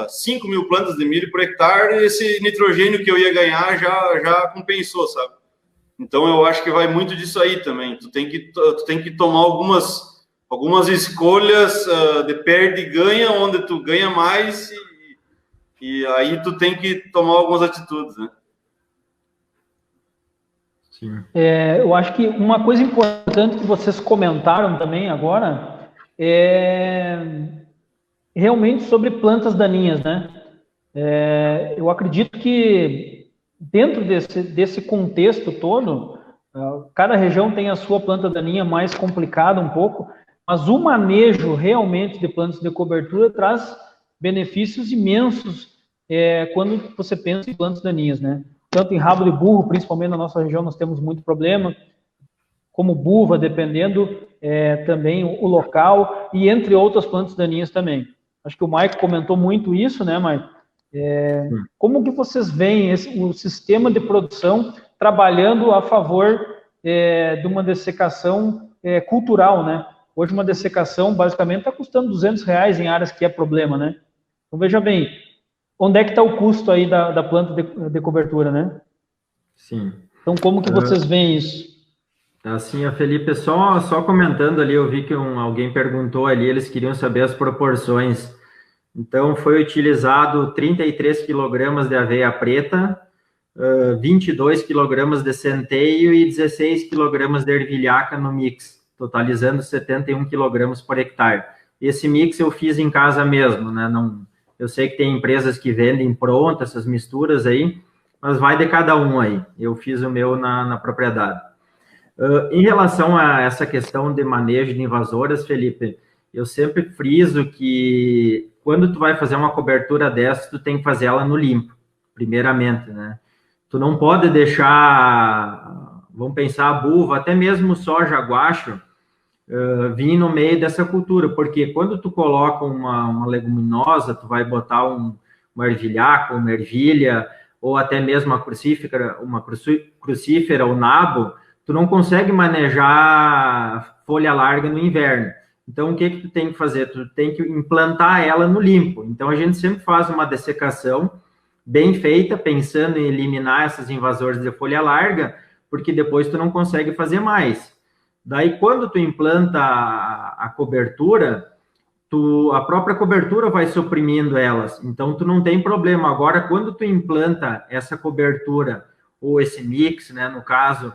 5 mil plantas de milho por hectare, esse nitrogênio que eu ia ganhar já compensou, sabe? Então, eu acho que vai muito disso aí também. Tu tem que tomar algumas escolhas de perde e ganha, onde tu ganha mais e aí tu tem que tomar algumas atitudes, né? Sim. Eu acho que uma coisa importante que vocês comentaram também agora é realmente sobre plantas daninhas, né? Eu acredito que dentro desse contexto todo, cada região tem a sua planta daninha mais complicada um pouco, mas o manejo realmente de plantas de cobertura traz benefícios imensos quando você pensa em plantas daninhas, né? Tanto em rabo de burro, principalmente na nossa região, nós temos muito problema, como buva, dependendo também o local, e entre outras plantas daninhas também. Acho que o Mike comentou muito isso, né, Mike? Como que vocês veem o sistema de produção trabalhando a favor de uma dessecação cultural, né? Hoje uma dessecação basicamente está custando R$200 em áreas que é problema, né? Então veja bem, onde é que está o custo aí da planta de cobertura, né? Sim. Então como que vocês veem isso? Assim, a Felipe, só comentando ali, eu vi que alguém perguntou ali, eles queriam saber as proporções. Então, foi utilizado 33 quilogramas de aveia preta, 22 quilogramas de centeio e 16 quilogramas de ervilhaca no mix, totalizando 71 quilogramas por hectare. Esse mix eu fiz em casa mesmo, né? Eu sei que tem empresas que vendem pronto essas misturas aí, mas vai de cada um aí. Eu fiz o meu na propriedade. Em relação a essa questão de manejo de invasoras, Felipe, eu sempre friso que quando tu vai fazer uma cobertura dessa, tu tem que fazer ela no limpo, primeiramente, né? Tu não pode deixar, vamos pensar, a buva, até mesmo soja guacho, vir no meio dessa cultura, porque quando tu coloca uma leguminosa, tu vai botar uma ervilhaca, uma ervilha, ou até mesmo uma crucífera, ou nabo, tu não consegue manejar folha larga no inverno. Então, o que tu tem que fazer? Tu tem que implantar ela no limpo. Então, a gente sempre faz uma dessecação bem feita, pensando em eliminar essas invasores de folha larga, porque depois tu não consegue fazer mais. Daí, quando tu implanta a cobertura, a própria cobertura vai suprimindo elas. Então, tu não tem problema. Agora, quando tu implanta essa cobertura, ou esse mix, né, no caso,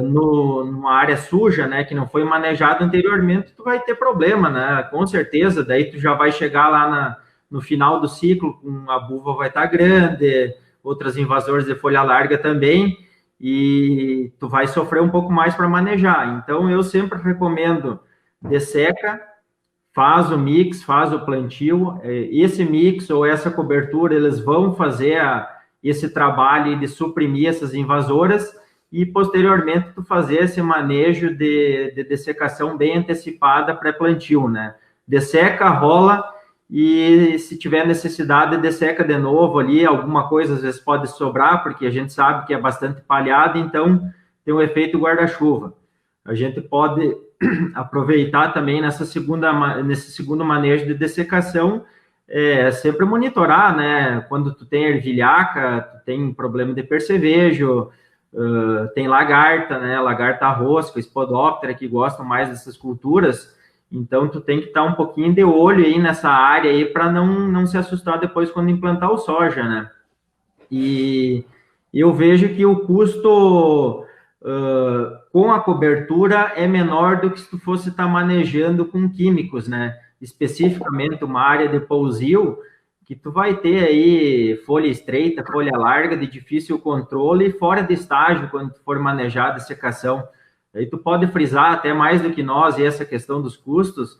numa área suja, né, que não foi manejada anteriormente, tu vai ter problema, né, com certeza. Daí tu já vai chegar lá no final do ciclo, a buva vai estar grande, outras invasores de folha larga também, e tu vai sofrer um pouco mais para manejar. Então, eu sempre recomendo desseca, faz o mix, faz o plantio, esse mix ou essa cobertura, eles vão fazer esse trabalho de suprimir essas invasoras, e posteriormente tu fazer esse manejo de dessecação bem antecipada pré-plantio, né? Desseca, rola, e se tiver necessidade, desseca de novo ali, alguma coisa às vezes pode sobrar, porque a gente sabe que é bastante palhada, então tem o efeito guarda-chuva. a gente pode aproveitar também nesse segundo manejo de dessecação, sempre monitorar, né? Quando tu tem ervilhaca, tu tem problema de percevejo, tem lagarta, né? Lagarta rosca, espodóptera, que gostam mais dessas culturas. Então, tu tem que estar um pouquinho de olho aí nessa área aí para não se assustar depois quando implantar o soja, né? E eu vejo que o custo com a cobertura é menor do que se tu fosse estar manejando com químicos, né? Especificamente uma área de pousio, que tu vai ter aí folha estreita, folha larga, de difícil controle e fora de estágio quando tu for manejar a dessecação. Aí tu pode frisar até mais do que nós e essa questão dos custos,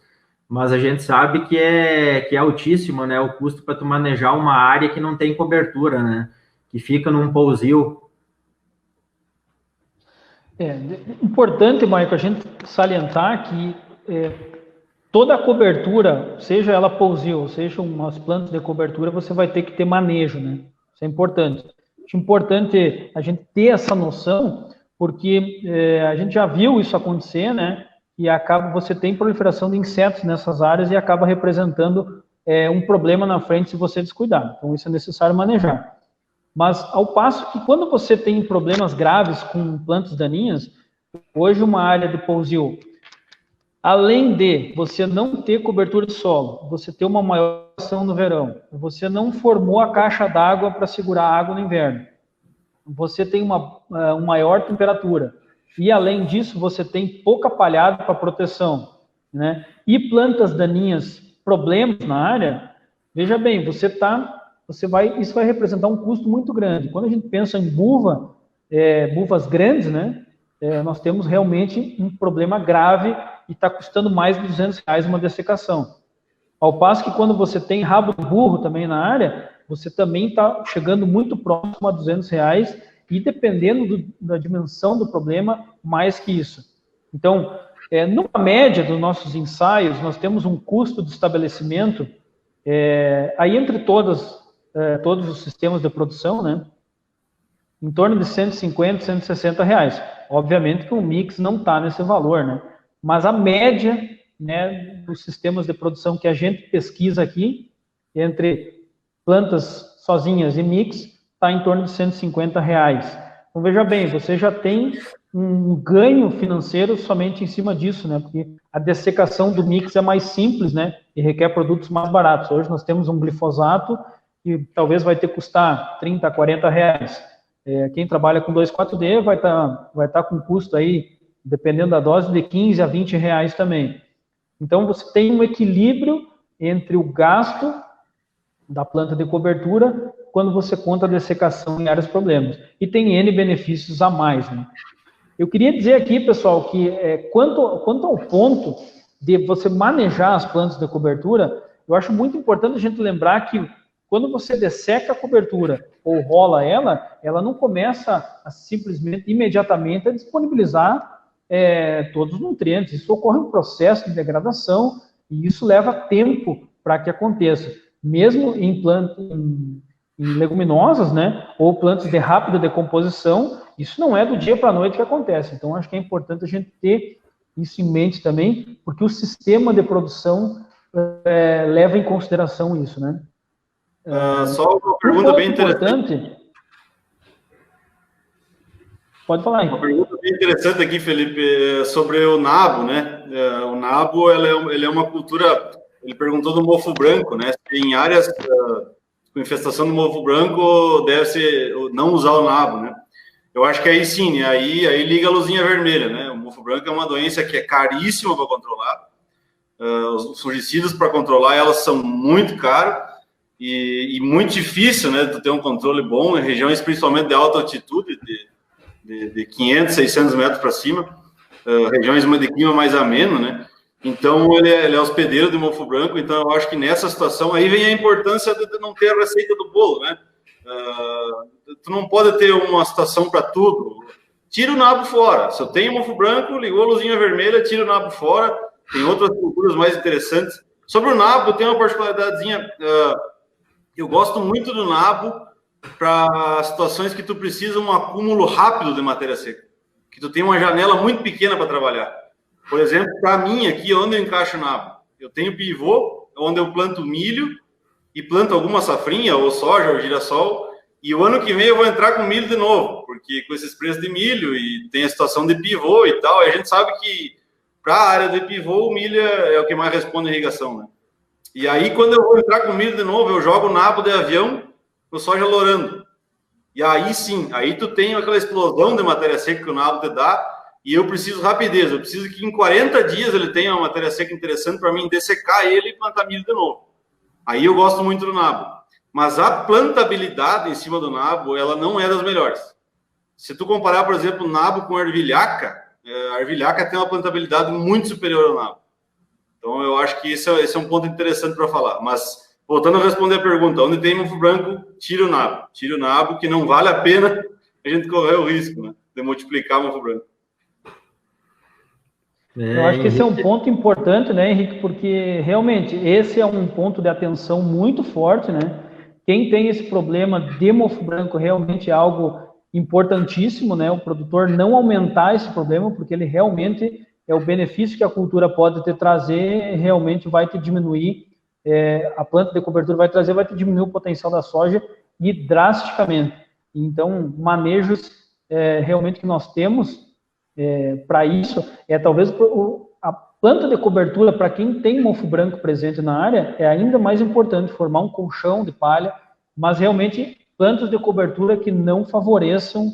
mas a gente sabe que é altíssimo, né? O custo para tu manejar uma área que não tem cobertura, né? Que fica num pousio. Importante, Maicon, a gente salientar que toda a cobertura, seja ela pousio, seja umas plantas de cobertura, você vai ter que ter manejo, né? Isso é importante. É importante a gente ter essa noção, porque a gente já viu isso acontecer, né? E você tem proliferação de insetos nessas áreas e acaba representando um problema na frente se você descuidar. Então, isso é necessário manejar. Mas, ao passo que quando você tem problemas graves com plantas daninhas, hoje uma área de pousio, além de você não ter cobertura de solo, você ter uma maior ação no verão, você não formou a caixa d'água para segurar a água no inverno, você tem uma maior temperatura, e além disso você tem pouca palhada para proteção, né? E plantas daninhas, problemas na área, veja bem, isso vai representar um custo muito grande. Quando a gente pensa em buvas grandes, né? Nós temos realmente um problema grave e está custando mais de R$200 uma dessecação. Ao passo que quando você tem rabo de burro também na área, você também está chegando muito próximo a R$200 e dependendo da dimensão do problema, mais que isso. Então, numa média dos nossos ensaios, nós temos um custo de estabelecimento, aí entre todos os sistemas de produção, né, em torno de R$150, R$160. Obviamente que o mix não está nesse valor, né? Mas a média, né, dos sistemas de produção que a gente pesquisa aqui, entre plantas sozinhas e mix, está em torno de R$150. Então, veja bem, você já tem um ganho financeiro somente em cima disso, né? Porque a dessecação do mix é mais simples, né? E requer produtos mais baratos. Hoje nós temos um glifosato que talvez vai ter que custar R$30, R$40. Quem trabalha com 2,4-D vai tá com custo aí, dependendo da dose, de R$15 a R$20 também. Então, você tem um equilíbrio entre o gasto da planta de cobertura quando você conta a dessecação em áreas problemas. E tem N benefícios a mais, né? Eu queria dizer aqui, pessoal, que quanto ao ponto de você manejar as plantas de cobertura, eu acho muito importante a gente lembrar que quando você desseca a cobertura ou rola ela não começa a simplesmente, imediatamente, a disponibilizar todos os nutrientes. Isso ocorre um processo de degradação e isso leva tempo para que aconteça. Mesmo em leguminosas, né, ou plantas de rápida decomposição, isso não é do dia para a noite que acontece. Então, acho que é importante a gente ter isso em mente também, porque o sistema de produção leva em consideração isso, né? Só uma pergunta bem interessante. Pode falar aí. Uma pergunta bem interessante aqui, Felipe, sobre o nabo, né? O nabo, ele é uma cultura. Ele perguntou do mofo branco, né? Em áreas com infestação do mofo branco, deve-se não usar o nabo, né? Eu acho que aí sim, né? Aí liga a luzinha vermelha, né? O mofo branco é uma doença que é caríssima para controlar. Os fungicidas para controlar elas são muito caros. E muito difícil, né, de ter um controle bom em regiões principalmente de alta altitude, de 500, 600 metros para cima, regiões de clima mais ameno, né? Então, ele é hospedeiro de mofo branco, então eu acho que nessa situação aí vem a importância de não ter a receita do bolo, né? Tu não pode ter uma situação para tudo. Tira o nabo fora. Se eu tenho mofo branco, ligou a luzinha vermelha, tira o nabo fora. Tem outras culturas mais interessantes. Sobre o nabo, tem uma particularidadezinha. Eu gosto muito do nabo para situações que tu precisa um acúmulo rápido de matéria seca. que tu tem uma janela muito pequena para trabalhar. Por exemplo, para mim aqui, onde eu encaixo o nabo, eu tenho pivô, onde eu planto milho e planto alguma safrinha, ou soja, ou girassol, e o ano que vem eu vou entrar com milho de novo, porque com esses preços de milho e tem a situação de pivô e tal, e a gente sabe que para a área de pivô, o milho é o que mais responde à irrigação, né? E aí, quando eu vou entrar com milho de novo, eu jogo o nabo de avião no soja lourando. E aí sim, aí tu tem aquela explosão de matéria seca que o nabo te dá, e eu preciso rapidez, eu preciso que em 40 dias ele tenha uma matéria seca interessante para mim dessecar ele e plantar milho de novo. Aí eu gosto muito do nabo. Mas a plantabilidade em cima do nabo, ela não é das melhores. Se tu comparar, por exemplo, nabo com ervilhaca, a ervilhaca tem uma plantabilidade muito superior ao nabo. Então, eu acho que esse é um ponto interessante para falar. Mas, voltando a responder a pergunta, onde tem mofo branco, tira o nabo. Tira o nabo, que não vale a pena a gente correr o risco, né, de multiplicar o mofo branco. Eu acho que esse é um ponto importante, né, Henrique? Porque, realmente, esse é um ponto de atenção muito forte, né? Quem tem esse problema de mofo branco realmente é algo importantíssimo, né? O produtor não aumentar esse problema, porque ele realmente é o benefício que a cultura pode te trazer, realmente vai te diminuir, a planta de cobertura vai te diminuir o potencial da soja e drasticamente. Então, manejos realmente que nós temos para isso, talvez a planta de cobertura, para quem tem mofo branco presente na área, é ainda mais importante formar um colchão de palha, mas realmente plantas de cobertura que não favoreçam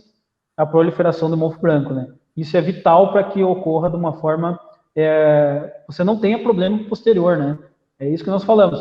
a proliferação do mofo branco, né? Isso é vital para que ocorra de uma forma, você não tenha problema posterior, né? É isso que nós falamos.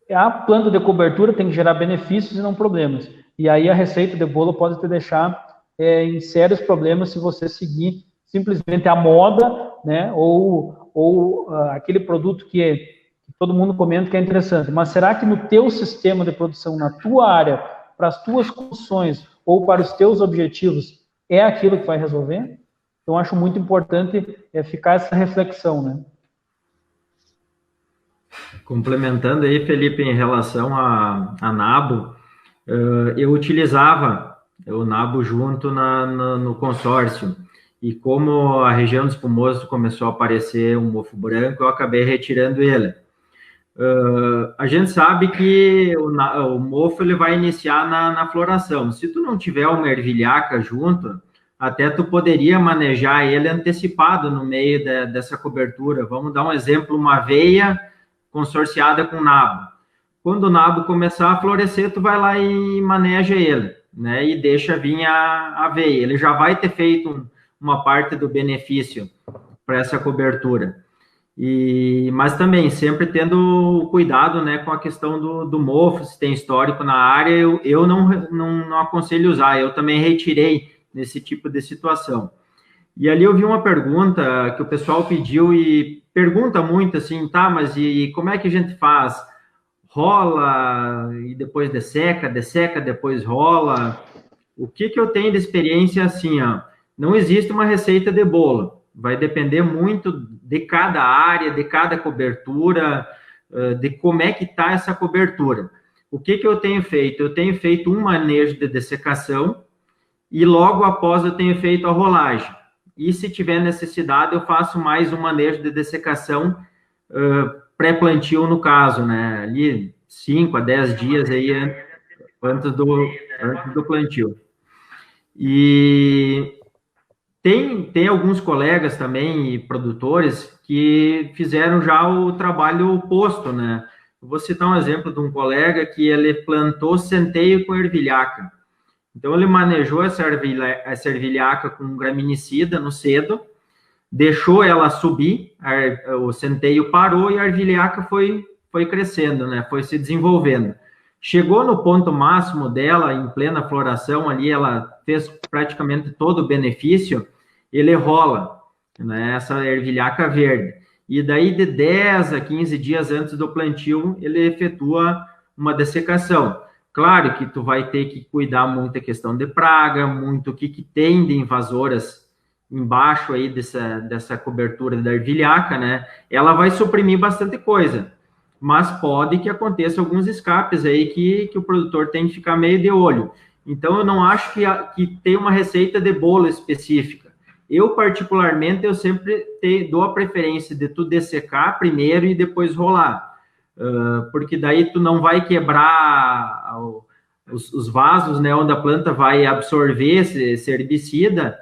A planta de cobertura tem que gerar benefícios e não problemas. E aí a receita de bolo pode te deixar em sérios problemas se você seguir simplesmente a moda, né? Ou aquele produto que todo mundo comenta que é interessante. Mas será que no teu sistema de produção, na tua área, para as tuas condições ou para os teus objetivos, é aquilo que vai resolver? Então, acho muito importante ficar essa reflexão, né? Complementando aí, Felipe, em relação a nabo, eu utilizava o nabo junto no consórcio, e como a região do espumoso começou a aparecer um mofo branco, eu acabei retirando ele. A gente sabe que o mofo ele vai iniciar na floração. Se tu não tiver uma ervilhaca junto, até tu poderia manejar ele antecipado no meio dessa cobertura. Vamos dar um exemplo, uma aveia consorciada com nabo. Quando o nabo começar a florescer, tu vai lá e maneja ele, né? E deixa vir a aveia. Ele já vai ter feito uma parte do benefício para essa cobertura. Mas também, sempre tendo cuidado, né, com a questão do mofo, se tem histórico na área, eu não aconselho usar, eu também retirei nesse tipo de situação. E ali eu vi uma pergunta que o pessoal pediu e pergunta muito assim, tá, mas e como é que a gente faz? Rola e depois desseca, depois rola? O que eu tenho de experiência assim, ó, não existe uma receita de bolo. Vai depender muito de cada área, de cada cobertura, de como é que está essa cobertura. O que eu tenho feito? Eu tenho feito um manejo de dessecação e logo após eu tenho feito a rolagem. E se tiver necessidade, eu faço mais um manejo de dessecação pré-plantio, no caso, né? Ali 5 a 10 dias aí antes do plantio. E tem alguns colegas também, produtores, que fizeram já o trabalho oposto, né? Vou citar um exemplo de um colega que ele plantou centeio com ervilhaca. Então, ele manejou essa ervilhaca com graminicida no cedo, deixou ela subir, o centeio parou e a ervilhaca foi crescendo, né? Foi se desenvolvendo. Chegou no ponto máximo dela, em plena floração, ali ela fez praticamente todo o benefício, ele rola, né, essa ervilhaca verde. E daí, de 10 a 15 dias antes do plantio, ele efetua uma dessecação. Claro que tu vai ter que cuidar muito da questão de praga, muito o que tem de invasoras embaixo aí dessa cobertura da ervilhaca, né? Ela vai suprimir bastante coisa. Mas pode que aconteça alguns escapes aí que o produtor tem que ficar meio de olho. Então, eu não acho que tem uma receita de bolo específica. Eu, particularmente, eu sempre dou a preferência de tu dessecar primeiro e depois rolar. Porque daí tu não vai quebrar os vasos, né, onde a planta vai absorver esse herbicida,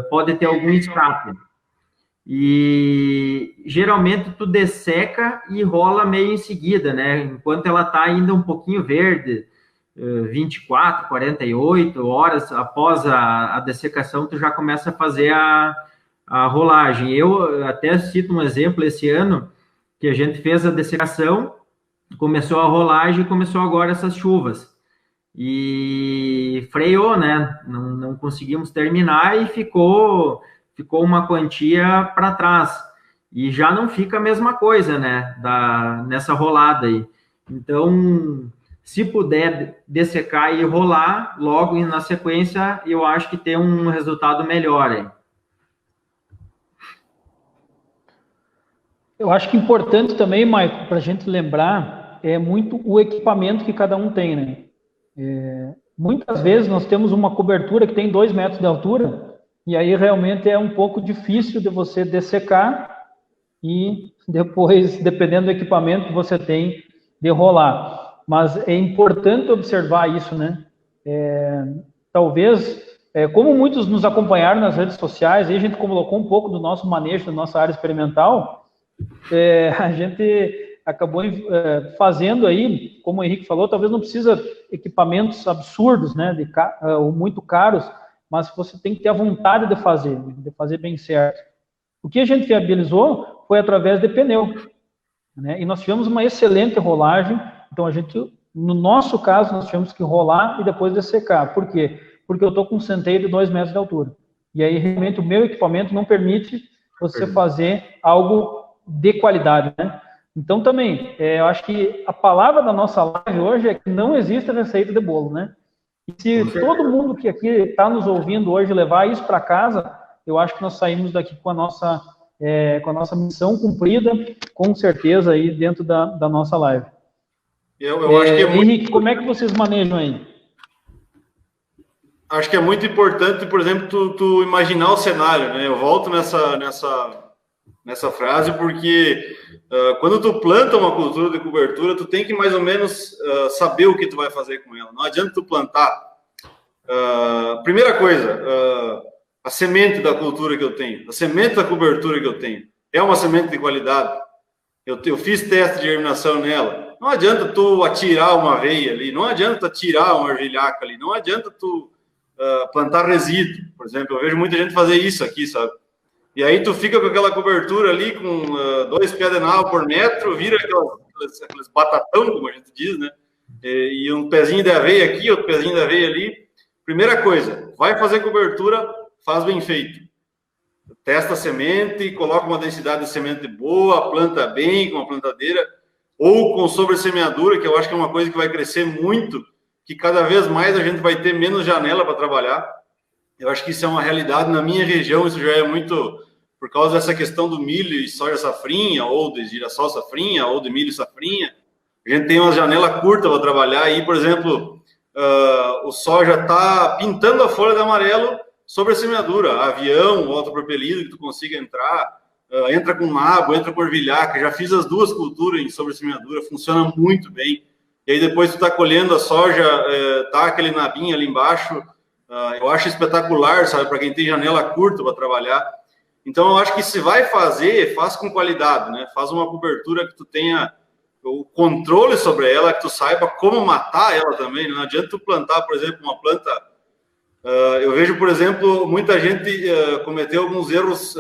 pode ter algum escape. E geralmente tu desseca e rola meio em seguida, né? Enquanto ela está ainda um pouquinho verde, 24, 48 horas após a dessecação, tu já começa a fazer a rolagem. Eu até cito um exemplo esse ano, que a gente fez a dessecação, começou a rolagem e começou agora essas chuvas. E freou, né? Não conseguimos terminar e ficou uma quantia para trás. E já não fica a mesma coisa, né? Nessa rolada aí. Então, se puder dessecar e rolar, logo na sequência, eu acho que tem um resultado melhor aí. Eu acho que importante também, Maicon, para a gente lembrar, é muito o equipamento que cada um tem, né? Muitas vezes nós temos uma cobertura que tem 2 metros de altura, e aí realmente é um pouco difícil de você dessecar e depois, dependendo do equipamento que você tem, de rolar. Mas é importante observar isso, né? Talvez, como muitos nos acompanharam nas redes sociais, aí a gente colocou um pouco do nosso manejo, da nossa área experimental, a gente acabou fazendo aí, como o Henrique falou, talvez não precisa equipamentos absurdos, né, ou muito caros, mas você tem que ter a vontade de fazer bem certo. O que a gente viabilizou foi através de pneu, né, e nós tivemos uma excelente rolagem. Então no nosso caso, nós tivemos que rolar e depois dessecar. Por quê? Porque eu estou com um centeio de 2 metros de altura. E aí, realmente, o meu equipamento não permite você fazer algo de qualidade, né? Então, também, eu acho que a palavra da nossa live hoje é que não existe receita de bolo, né? E se todo mundo que aqui está nos ouvindo hoje levar isso para casa, eu acho que nós saímos daqui com a nossa missão cumprida, com certeza, aí dentro da nossa live. Eu acho que Henrique, como é que vocês manejam aí? Acho que é muito importante, por exemplo, tu imaginar o cenário, né? Eu volto nessa frase porque quando tu planta uma cultura de cobertura, tu tem que mais ou menos saber o que tu vai fazer com ela. Não adianta tu plantar. Primeira coisa, a semente da cultura que eu tenho, a semente da cobertura que eu tenho, é uma semente de qualidade. Eu fiz teste de germinação nela. Não adianta tu atirar uma aveia ali, não adianta tu atirar uma ervilhaca ali, não adianta tu plantar resíduo, por exemplo. Eu vejo muita gente fazer isso aqui, sabe? E aí tu fica com aquela cobertura ali com 2 pés de nau por metro, vira aqueles batatão, como a gente diz, né? E um pezinho de aveia aqui, outro pezinho de aveia ali. Primeira coisa, vai fazer cobertura, faz bem feito. Testa a semente, coloca uma densidade de semente boa, planta bem com uma plantadeira, ou com sobressemeadura, que eu acho que é uma coisa que vai crescer muito, que cada vez mais a gente vai ter menos janela para trabalhar. Eu acho que isso é uma realidade na minha região. Isso já é muito por causa dessa questão do milho e soja safrinha, ou de girassol safrinha, ou de milho safrinha. A gente tem uma janela curta para trabalhar. E, por exemplo, o soja está pintando a folha de amarelo sobre a semeadura. Avião, autopropelido, que tu consiga entrar. Entra com nabo, entra com ervilhaca. Já fiz as duas culturas em sobre semeadura, funciona muito bem. E aí depois tu está colhendo a soja, tá aquele nabinho ali embaixo. Eu acho espetacular, sabe, para quem tem janela curta para trabalhar. Então, eu acho que se vai fazer, faz com qualidade, né? Faz uma cobertura que tu tenha o controle sobre ela, que tu saiba como matar ela também. Não adianta tu plantar, por exemplo, uma planta... eu vejo, por exemplo, muita gente cometeu alguns erros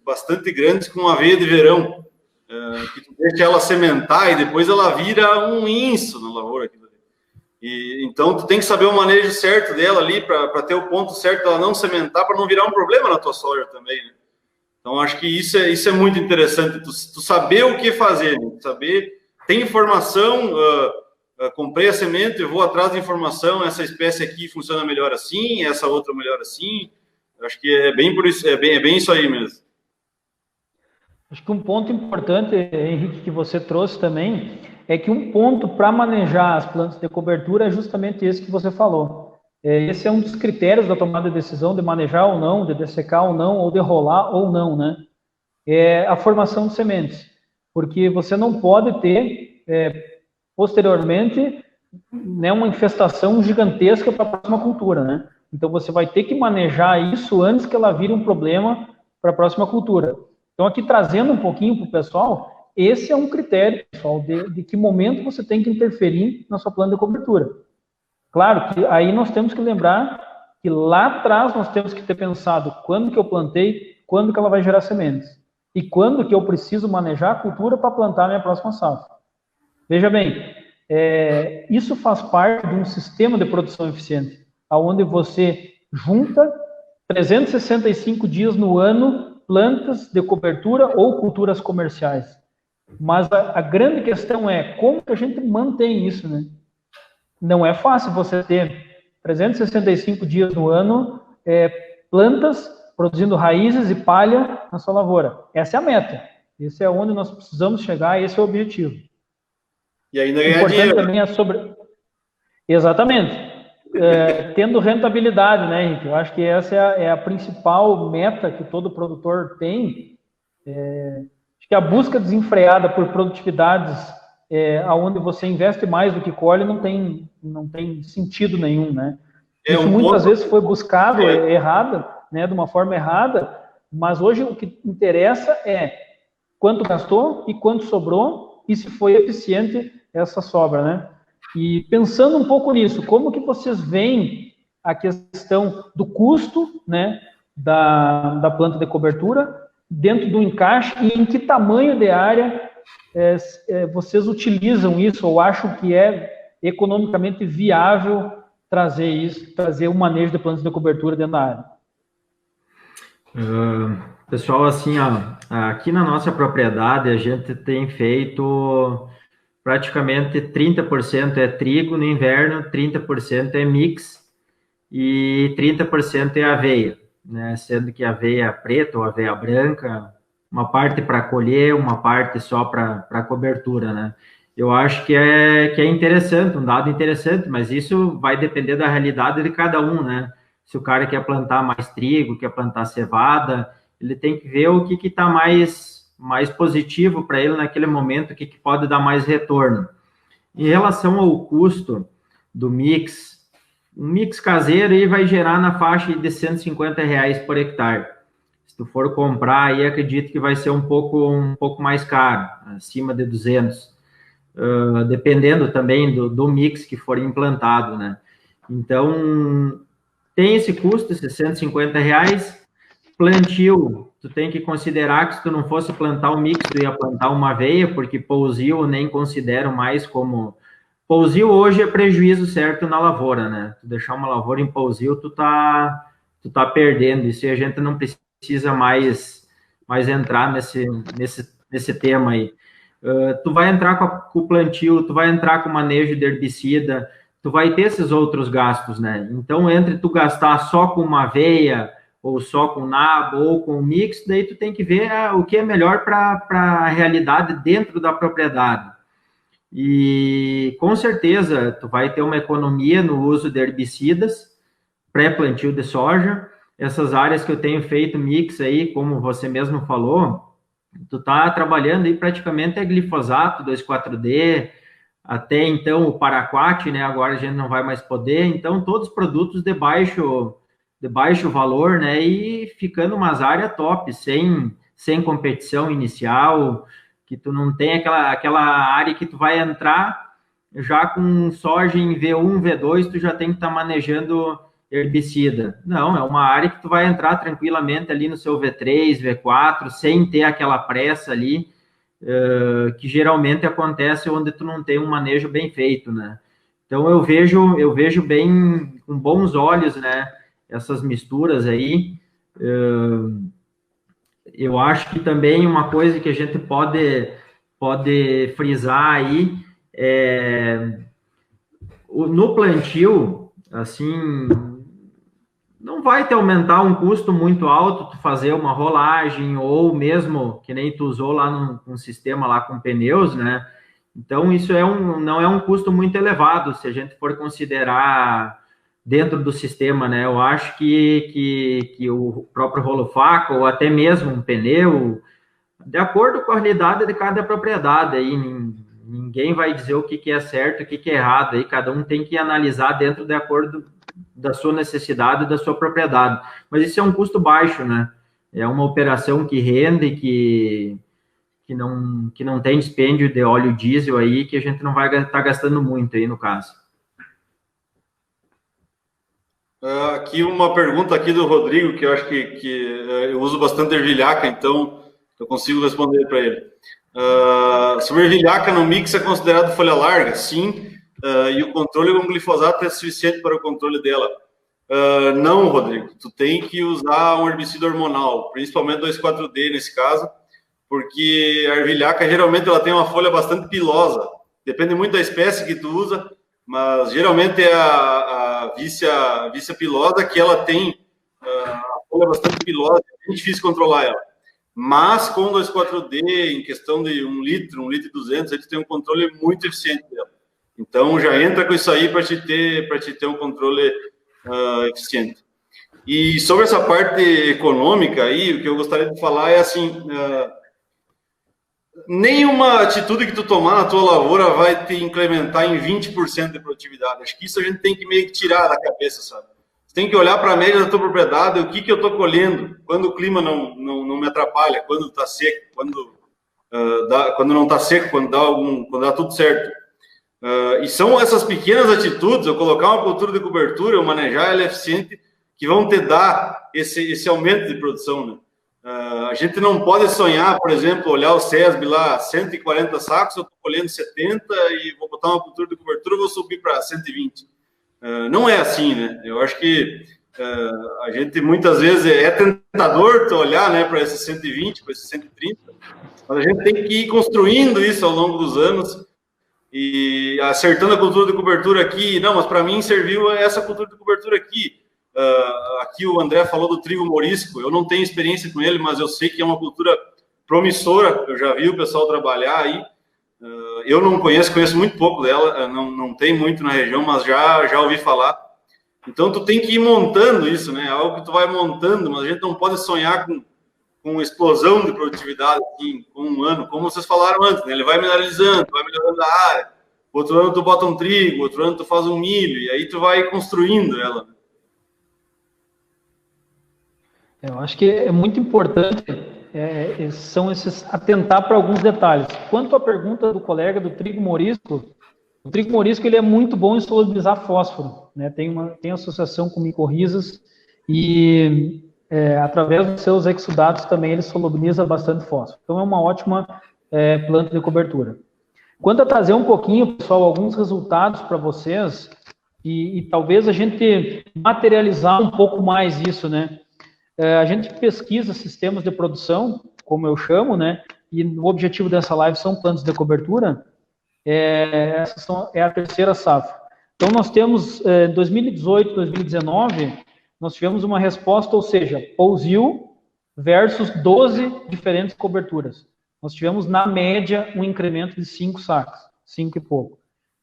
bastante grandes com aveia de verão, que tu deixa ela sementar e depois ela vira um inso na lavoura. Então, tu tem que saber o manejo certo dela ali, para ter o ponto certo dela não sementar, para não virar um problema na tua soja também, né? Então, acho que isso é muito interessante, tu saber o que fazer, né? Saber, tem informação, comprei a semente, eu vou atrás da informação, essa espécie aqui funciona melhor assim, essa outra melhor assim. Acho que é bem por isso, é bem isso aí mesmo. Acho que um ponto importante, Henrique, que você trouxe também, é que um ponto para manejar as plantas de cobertura é justamente esse que você falou. esse é um dos critérios da tomada de decisão de manejar ou não, de dessecar ou não, ou de rolar ou não, né? É a formação de sementes, porque você não pode ter, posteriormente, né, uma infestação gigantesca para a próxima cultura, né? Então, você vai ter que manejar isso antes que ela vire um problema para a próxima cultura. Então, aqui trazendo um pouquinho para o pessoal, esse é um critério, pessoal, de que momento você tem que interferir na sua planta de cobertura. Claro que aí nós temos que lembrar que lá atrás nós temos que ter pensado quando que eu plantei, quando que ela vai gerar sementes, e quando que eu preciso manejar a cultura para plantar a minha próxima safra. Veja bem, isso faz parte de um sistema de produção eficiente, onde você junta 365 dias no ano plantas de cobertura ou culturas comerciais. Mas a grande questão é como que a gente mantém isso, né? Não é fácil você ter 365 dias no ano plantas produzindo raízes e palha na sua lavoura. Essa é a meta. Esse é onde nós precisamos chegar, esse é o objetivo. E ainda ganhar dinheiro. Também é sobre... Exatamente. Tendo rentabilidade, né, Henrique? Eu acho que essa é a principal meta que todo produtor tem. Acho que a busca desenfreada por produtividades onde você investe mais do que colhe não tem sentido nenhum, né? Isso muitas vezes foi buscado errado, né, de uma forma errada, mas hoje o que interessa é quanto gastou e quanto sobrou e se foi eficiente essa sobra, né? E pensando um pouco nisso, como que vocês veem a questão do custo, né, da planta de cobertura dentro do encaixe e em que tamanho de área vocês utilizam isso ou acham que é economicamente viável trazer um manejo de plantas de cobertura dentro da área? Pessoal, assim, ó, aqui na nossa propriedade a gente tem feito praticamente 30% é trigo no inverno, 30% é mix e 30% é aveia, né? Sendo que aveia preta ou aveia branca, uma parte para colher, uma parte só para cobertura, né? Eu acho que é interessante, um dado interessante, mas isso vai depender da realidade de cada um, né? Se o cara quer plantar mais trigo, quer plantar cevada, ele tem que ver o que está mais positivo para ele naquele momento, o que pode dar mais retorno. Em relação ao custo do mix, um mix caseiro aí vai gerar na faixa de R$150 por hectare. Se tu for comprar, aí acredito que vai ser um pouco mais caro, acima de 200, dependendo também do mix que for implantado, né? Então, tem esse custo, esses R$150. Plantio, tu tem que considerar que se tu não fosse plantar um mix, tu ia plantar uma aveia, porque pousio eu nem considero mais como... Pousio hoje é prejuízo certo na lavoura, né? Tu deixar uma lavoura em pousio, tu tá perdendo. Isso aí a gente não precisa mais entrar nesse tema aí. Tu vai entrar com o plantio, tu vai entrar com o manejo de herbicida, tu vai ter esses outros gastos, né? Então, entre tu gastar só com uma aveia, ou só com nabo, ou com mix, daí tu tem que ver o que é melhor para a realidade dentro da propriedade. E, com certeza, tu vai ter uma economia no uso de herbicidas, pré-plantio de soja. Essas áreas que eu tenho feito mix aí, como você mesmo falou, tu tá trabalhando aí praticamente glifosato, 2,4-D, até então o paraquat, né? Agora a gente não vai mais poder. Então, todos os produtos de baixo valor, né, e ficando umas áreas top, sem competição inicial, que tu não tem aquela área que tu vai entrar já com soja em V1, V2, tu já tem que estar manejando herbicida. Não, é uma área que tu vai entrar tranquilamente ali no seu V3, V4, sem ter aquela pressa ali, que geralmente acontece onde tu não tem um manejo bem feito, né? Então, eu vejo bem, com bons olhos, né, essas misturas aí. Eu acho que também uma coisa que a gente pode frisar aí no plantio, assim, não vai te aumentar um custo muito alto tu fazer uma rolagem, ou mesmo que nem tu usou lá num sistema lá com pneus, né? Então, isso não é um custo muito elevado, se a gente for considerar dentro do sistema, né? Eu acho que o próprio rolo-faca, ou até mesmo um pneu, de acordo com a realidade de cada propriedade, aí ninguém vai dizer o que é certo e o que é errado, aí cada um tem que analisar dentro de acordo da sua necessidade e da sua propriedade. Mas isso é um custo baixo, né? É uma operação que rende, que não tem dispêndio de óleo diesel aí, que a gente não vai estar gastando muito aí no caso. Aqui uma pergunta aqui do Rodrigo, que eu acho que eu uso bastante ervilhaca, então eu consigo responder para ele. Sobre ervilhaca no mix é considerado folha larga? Sim. E o controle com glifosato é suficiente para o controle dela? Não, Rodrigo. Tu tem que usar um herbicida hormonal, principalmente 2,4-D nesse caso, porque a ervilhaca geralmente ela tem uma folha bastante pilosa. Depende muito da espécie que tu usa, mas geralmente é a vícia pilosa, que ela tem a folha bastante pilosa, é bem difícil controlar ela. Mas com 2,4-D, em questão de 1 litro, 1,2 litro, a gente tem um controle muito eficiente dela. Então já entra com isso aí para te ter um controle eficiente. E sobre essa parte econômica aí, o que eu gostaria de falar é assim, nenhuma atitude que tu tomar na tua lavoura vai te incrementar em 20% de produtividade. Acho que isso a gente tem que meio que tirar da cabeça, sabe? Você tem que olhar para a média da tua propriedade, o que eu estou colhendo, quando o clima não me atrapalha, quando está seco, quando não está seco, quando dá tudo certo. E são essas pequenas atitudes, eu colocar uma cultura de cobertura, eu manejar ela eficiente, que vão te dar esse aumento de produção, né? A gente não pode sonhar, por exemplo, olhar o SESB lá, 140 sacos, eu estou colhendo 70 e vou botar uma cultura de cobertura, vou subir para 120. Não é assim, né? Eu acho que a gente muitas vezes é tentador olhar, né, para esses 120, para esses 130, mas a gente tem que ir construindo isso ao longo dos anos e acertando a cultura de cobertura aqui. Não, mas para mim serviu essa cultura de cobertura aqui. Aqui o André falou do trigo morisco, eu não tenho experiência com ele, mas eu sei que é uma cultura promissora, eu já vi o pessoal trabalhar aí, eu não conheço muito pouco dela, não tem muito na região, mas já ouvi falar. Então tu tem que ir montando isso, né? Algo que tu vai montando, mas a gente não pode sonhar com explosão de produtividade assim, com um ano, como vocês falaram antes, né? Ele vai mineralizando, vai melhorando a área, outro ano tu bota um trigo, outro ano tu faz um milho, e aí tu vai construindo ela. Eu acho que é muito importante são esses atentar para alguns detalhes. Quanto à pergunta do colega do trigo morisco, o trigo morisco ele é muito bom em solubilizar fósforo, né? Tem associação com micorrizas e através dos seus exudatos também ele solubiliza bastante fósforo. Então é uma ótima planta de cobertura. Quanto a trazer um pouquinho, pessoal, alguns resultados para vocês e talvez a gente materializar um pouco mais isso, né? A gente pesquisa sistemas de produção, como eu chamo, né? E o objetivo dessa live são plantas de cobertura. Essa é a terceira safra. Então, nós temos, em 2018, 2019, nós tivemos uma resposta, ou seja, Pousio versus 12 diferentes coberturas. Nós tivemos, na média, um incremento de 5 sacos, 5 e pouco.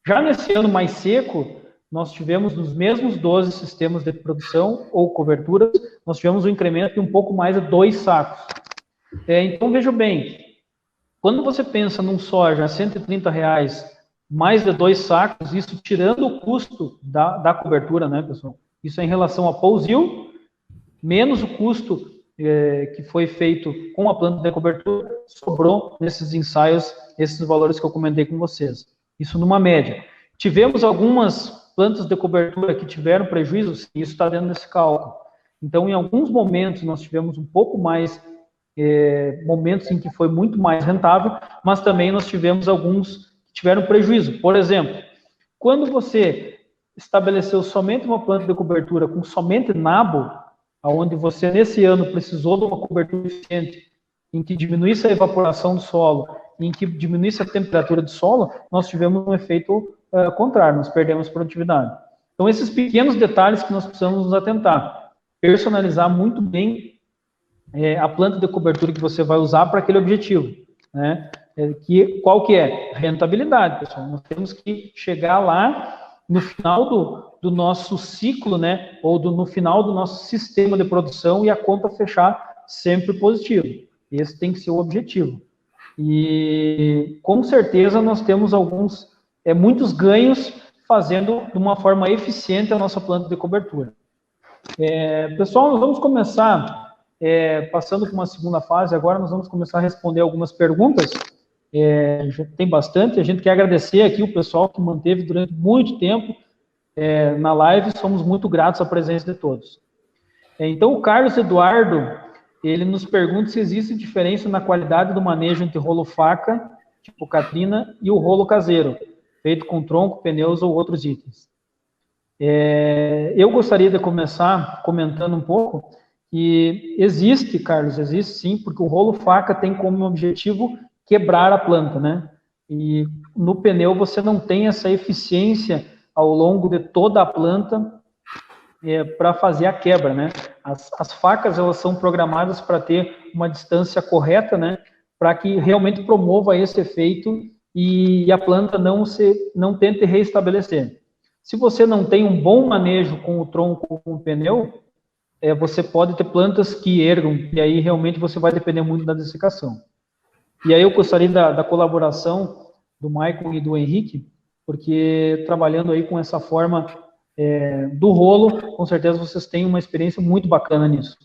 Já nesse ano mais seco, nós tivemos nos mesmos 12 sistemas de produção ou coberturas, nós tivemos um incremento de um pouco mais de 2 sacos. Então, veja bem, quando você pensa num soja a R$130, mais de 2 sacos, isso tirando o custo da cobertura, né, pessoal? Isso é em relação a Pousio, menos o custo que foi feito com a planta de cobertura, sobrou nesses ensaios, esses valores que eu comentei com vocês. Isso numa média. Tivemos algumas plantas de cobertura que tiveram prejuízos, isso está dentro desse cálculo. Então, em alguns momentos, nós tivemos um pouco mais, momentos em que foi muito mais rentável, mas também nós tivemos alguns que tiveram prejuízo. Por exemplo, quando você estabeleceu somente uma planta de cobertura com somente nabo, onde você, nesse ano, precisou de uma cobertura eficiente, em que diminuísse a evaporação do solo, em que diminuísse a temperatura do solo, nós tivemos um efeito contrário, nós perdemos produtividade. Então, esses pequenos detalhes que nós precisamos nos atentar. Personalizar muito bem a planta de cobertura que você vai usar para aquele objetivo, né? Qual que é? Rentabilidade, pessoal. Nós temos que chegar lá no final do nosso ciclo, né, ou no final do nosso sistema de produção e a conta fechar sempre positivo. Esse tem que ser o objetivo. E com certeza nós temos muitos ganhos fazendo de uma forma eficiente a nossa planta de cobertura. Pessoal, nós vamos começar passando para uma segunda fase. Agora nós vamos começar a responder algumas perguntas. Já tem bastante. A gente quer agradecer aqui o pessoal que manteve durante muito tempo na live. Somos muito gratos à presença de todos. Então, o Carlos Eduardo, ele nos pergunta se existe diferença na qualidade do manejo entre rolo faca, tipo Catrina, e o rolo caseiro, feito com tronco, pneus ou outros itens. Eu gostaria de começar comentando um pouco que existe, Carlos, existe sim, porque o rolo faca tem como objetivo quebrar a planta, né? E no pneu você não tem essa eficiência ao longo de toda a planta para fazer a quebra, né? As facas, elas são programadas para ter uma distância correta, né? Para que realmente promova esse efeito e a planta não tente reestabelecer. Se você não tem um bom manejo com o tronco ou com o pneu, você pode ter plantas que ergam, e aí realmente você vai depender muito da dessecação. E aí eu gostaria da colaboração do Maicon e do Henrique, porque trabalhando aí com essa forma do rolo, com certeza vocês têm uma experiência muito bacana nisso.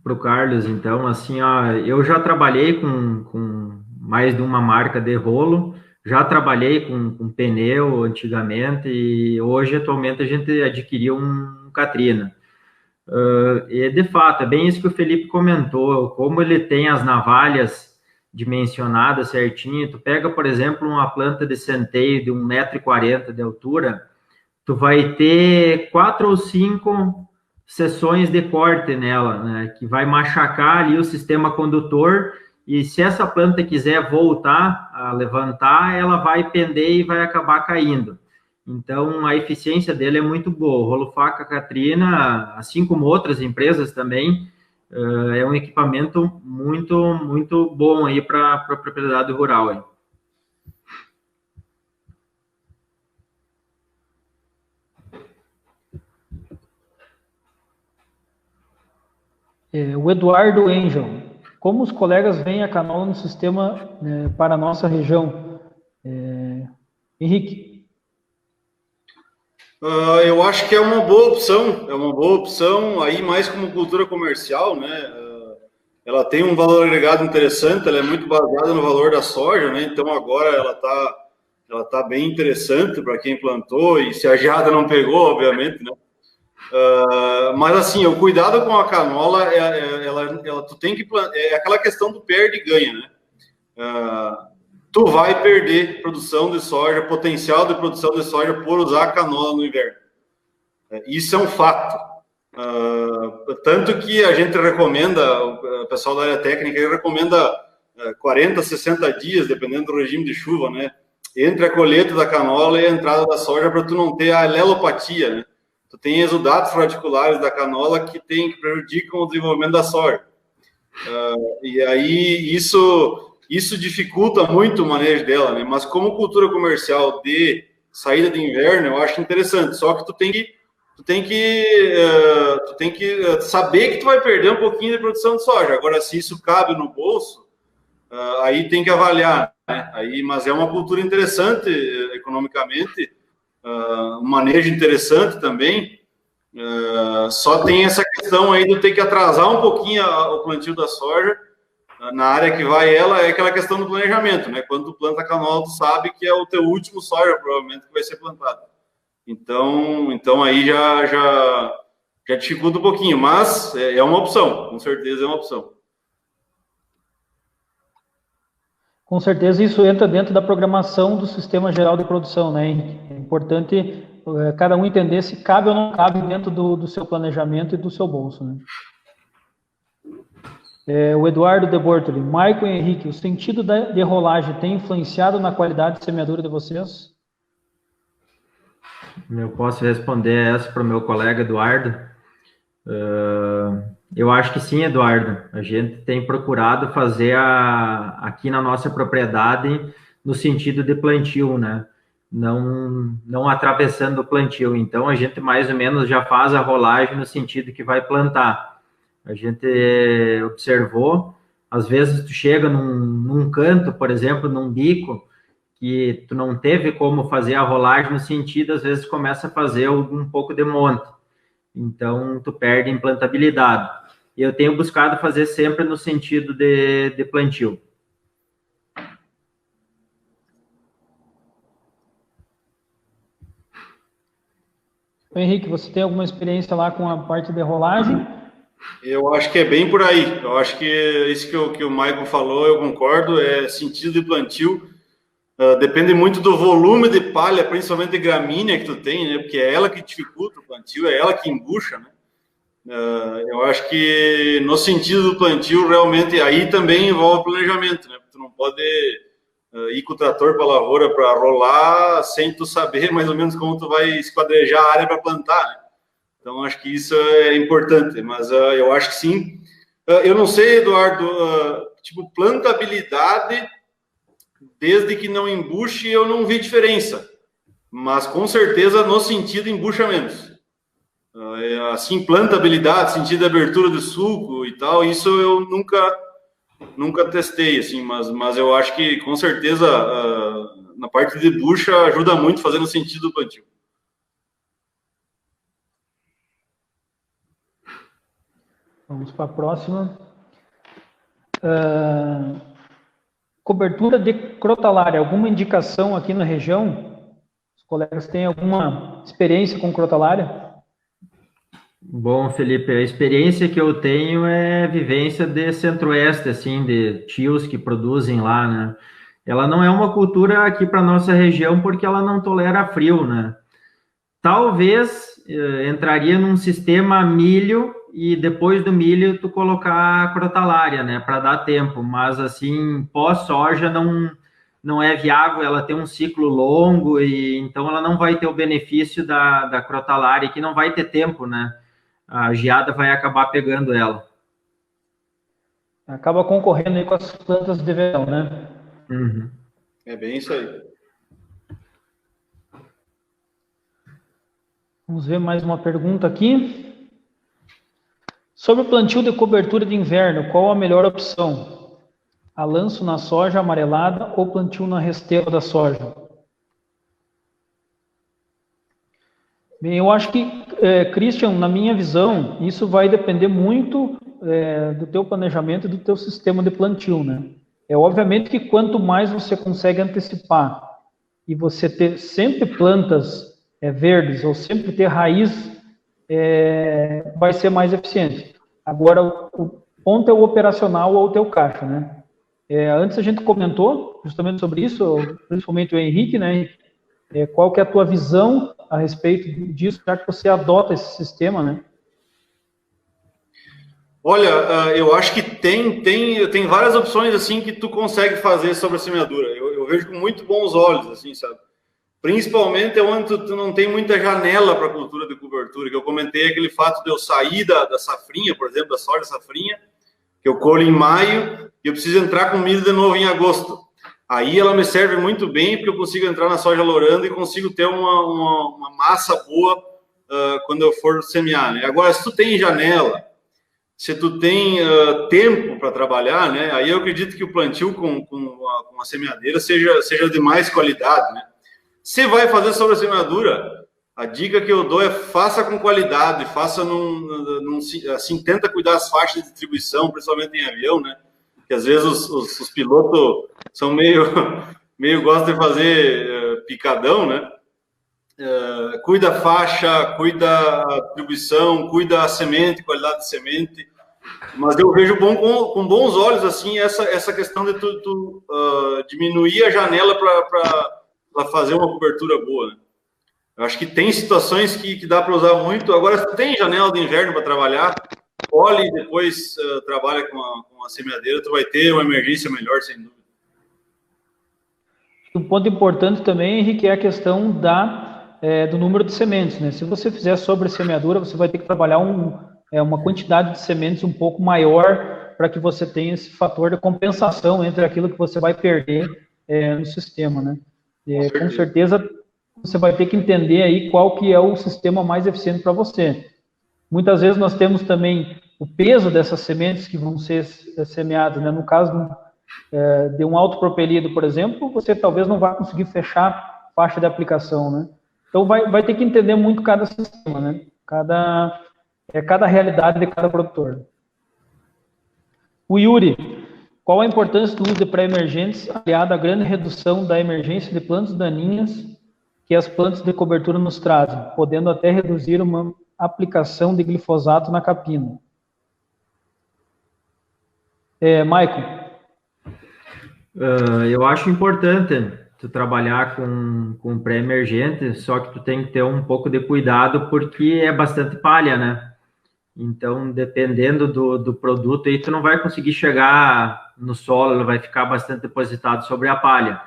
Para o Carlos, então, assim, eu já trabalhei com mais de uma marca de rolo, já trabalhei com pneu antigamente e hoje, atualmente, a gente adquiriu um Catrina. E, de fato, é bem isso que o Felipe comentou, como ele tem as navalhas dimensionadas certinho, tu pega, por exemplo, uma planta de centeio de 1,40 m de altura, tu vai ter 4 ou 5 seções de corte nela, né, que vai machacar ali o sistema condutor, e se essa planta quiser voltar a levantar, ela vai pender e vai acabar caindo. Então, a eficiência dele é muito boa. O rolo faca Catrina, assim como outras empresas também, é um equipamento muito, muito bom aí para a propriedade rural. Aí. O Eduardo Angel, como os colegas veem a canola no sistema para a nossa região? Henrique. Eu acho que é uma boa opção, aí mais como cultura comercial, né? Ela tem um valor agregado interessante, ela é muito baseada no valor da soja, né? Então agora ela tá bem interessante para quem plantou, e se a geada não pegou, obviamente, né? Mas assim, o cuidado com a canola, tu tem que aquela questão do perde e ganha, né? Tu vai perder produção de soja, potencial de produção de soja por usar a canola no inverno. Isso é um fato. Tanto que a gente recomenda, o pessoal da área técnica recomenda 40, 60 dias, dependendo do regime de chuva, né? Entre a colheita da canola e a entrada da soja, para tu não ter a alelopatia, né? Tu tem exudatos radiculares da canola que prejudicam o desenvolvimento da soja. E aí isso dificulta muito o manejo dela, né? Mas como cultura comercial de saída de inverno, eu acho interessante. Só que tu tem que saber que tu vai perder um pouquinho de produção de soja. Agora, se isso cabe no bolso, aí tem que avaliar, né? Mas é uma cultura interessante economicamente, um manejo interessante também. Só tem essa questão aí de ter que atrasar um pouquinho o plantio da soja. Na área que vai ela, é aquela questão do planejamento, né? Quando tu planta a canola, tu sabe que é o teu último soja, provavelmente, que vai ser plantado. Então aí já dificulta um pouquinho, mas é uma opção, com certeza é uma opção. Com certeza isso entra dentro da programação do Sistema Geral de Produção, né? É importante cada um entender se cabe ou não cabe dentro do seu planejamento e do seu bolso, né? O Eduardo de Bortoli, Maicon e Henrique, o sentido de rolagem tem influenciado na qualidade de semeadura de vocês? Eu posso responder essa para o meu colega Eduardo. Eu acho que sim, Eduardo. A gente tem procurado fazer aqui na nossa propriedade no sentido de plantio, né? não atravessando o plantio. Então, a gente mais ou menos já faz a rolagem no sentido que vai plantar. A gente observou, às vezes tu chega num canto, por exemplo, num bico, que tu não teve como fazer a rolagem no sentido, às vezes começa a fazer um pouco de monte. Então, tu perde em plantabilidade. E eu tenho buscado fazer sempre no sentido de plantio. Henrique, você tem alguma experiência lá com a parte de rolagem? Eu acho que é bem por aí. Eu acho que isso que o Michael falou, eu concordo, é sentido de plantio. Depende muito do volume de palha, principalmente de gramínea que tu tem, né? Porque é ela que dificulta o plantio, é ela que embucha, né? Eu acho que no sentido do plantio, realmente, aí também envolve planejamento, né? Tu não pode ir com o trator para a lavoura para rolar sem tu saber mais ou menos como tu vai esquadrejar a área para plantar, né? Então, acho que isso é importante, mas eu acho que sim. Eu não sei, Eduardo, tipo, plantabilidade, desde que não embuche, eu não vi diferença, mas com certeza no sentido embucha menos. Assim, plantabilidade, sentido de abertura do sulco e tal, isso eu nunca testei, assim, mas eu acho que com certeza na parte de bucha ajuda muito fazendo sentido do plantio. Vamos para a próxima. Cobertura de crotalária, alguma indicação aqui na região? Os colegas têm alguma experiência com crotalária? Bom, Felipe, a experiência que eu tenho é vivência de centro-oeste, assim, de tios que produzem lá, né? Ela não é uma cultura aqui para nossa região porque ela não tolera frio, né? Talvez entraria num sistema milho e depois do milho tu colocar a crotalária, né, para dar tempo, mas assim, pós-soja não é viável, ela tem um ciclo longo e então ela não vai ter o benefício da crotalária, que não vai ter tempo, né? A geada vai acabar pegando ela. Acaba concorrendo aí com as plantas de verão, né? Uhum. É bem isso aí. Vamos ver mais uma pergunta aqui. Sobre o plantio de cobertura de inverno, qual a melhor opção? A lanço na soja amarelada ou plantio na resteira da soja? Bem, eu acho que, Christian, na minha visão, isso vai depender muito do teu planejamento e do teu sistema de plantio, né? Obviamente que quanto mais você consegue antecipar e você ter sempre plantas verdes ou sempre ter raiz, vai ser mais eficiente. Agora, o ponto é o operacional ou o teu caixa, né? Antes a gente comentou justamente sobre isso, principalmente o Henrique, né? Qual que é a tua visão a respeito disso, já que você adota esse sistema, né? Olha, eu acho que tem várias opções assim que tu consegue fazer sobre a semeadura. Eu vejo com muito bons olhos, assim, sabe? Principalmente onde tu não tem muita janela para cultura de cobertura, que eu comentei aquele fato de eu sair da safrinha, por exemplo, da soja safrinha, que eu colho em maio e eu preciso entrar com milho de novo em agosto. Aí ela me serve muito bem, porque eu consigo entrar na soja lourando e consigo ter uma massa boa quando eu for semear, né? Agora, se tu tem janela, se tu tem tempo para trabalhar, né? Aí eu acredito que o plantio com a semeadeira seja de mais qualidade, né? Se vai fazer sobre a semeadura, a dica que eu dou é faça com qualidade, faça assim, tenta cuidar das faixas de distribuição, principalmente em avião, né? Que às vezes os pilotos são meio gostam de fazer picadão, né? Cuida a faixa, cuida a distribuição, cuida a semente, qualidade de semente. Mas eu vejo com bons olhos assim essa questão de tu diminuir a janela para fazer uma cobertura boa, né? Eu acho que tem situações que dá para usar muito. Agora, se tem janela de inverno para trabalhar, colhe e depois trabalha com a semeadeira, tu vai ter uma emergência melhor, sem dúvida. Um ponto importante também, Henrique, é a questão do número de sementes, né? Se você fizer sobre a semeadura, você vai ter que trabalhar uma quantidade de sementes um pouco maior para que você tenha esse fator de compensação entre aquilo que você vai perder no sistema, né? Com certeza você vai ter que entender aí qual que é o sistema mais eficiente para você. Muitas vezes nós temos também o peso dessas sementes que vão ser semeadas, né? No caso de um autopropelido, por exemplo, você talvez não vá conseguir fechar a faixa de aplicação, né? Então vai ter que entender muito cada sistema, né? Cada realidade de cada produtor. O Yuri, qual a importância do uso de pré-emergentes aliado à grande redução da emergência de plantas daninhas que as plantas de cobertura nos trazem, podendo até reduzir uma aplicação de glifosato na capina? Maicon. Eu acho importante tu trabalhar com pré-emergente, só que tu tem que ter um pouco de cuidado porque é bastante palha, né? Então, dependendo do produto, aí tu não vai conseguir chegar no solo, ele vai ficar bastante depositado sobre a palha.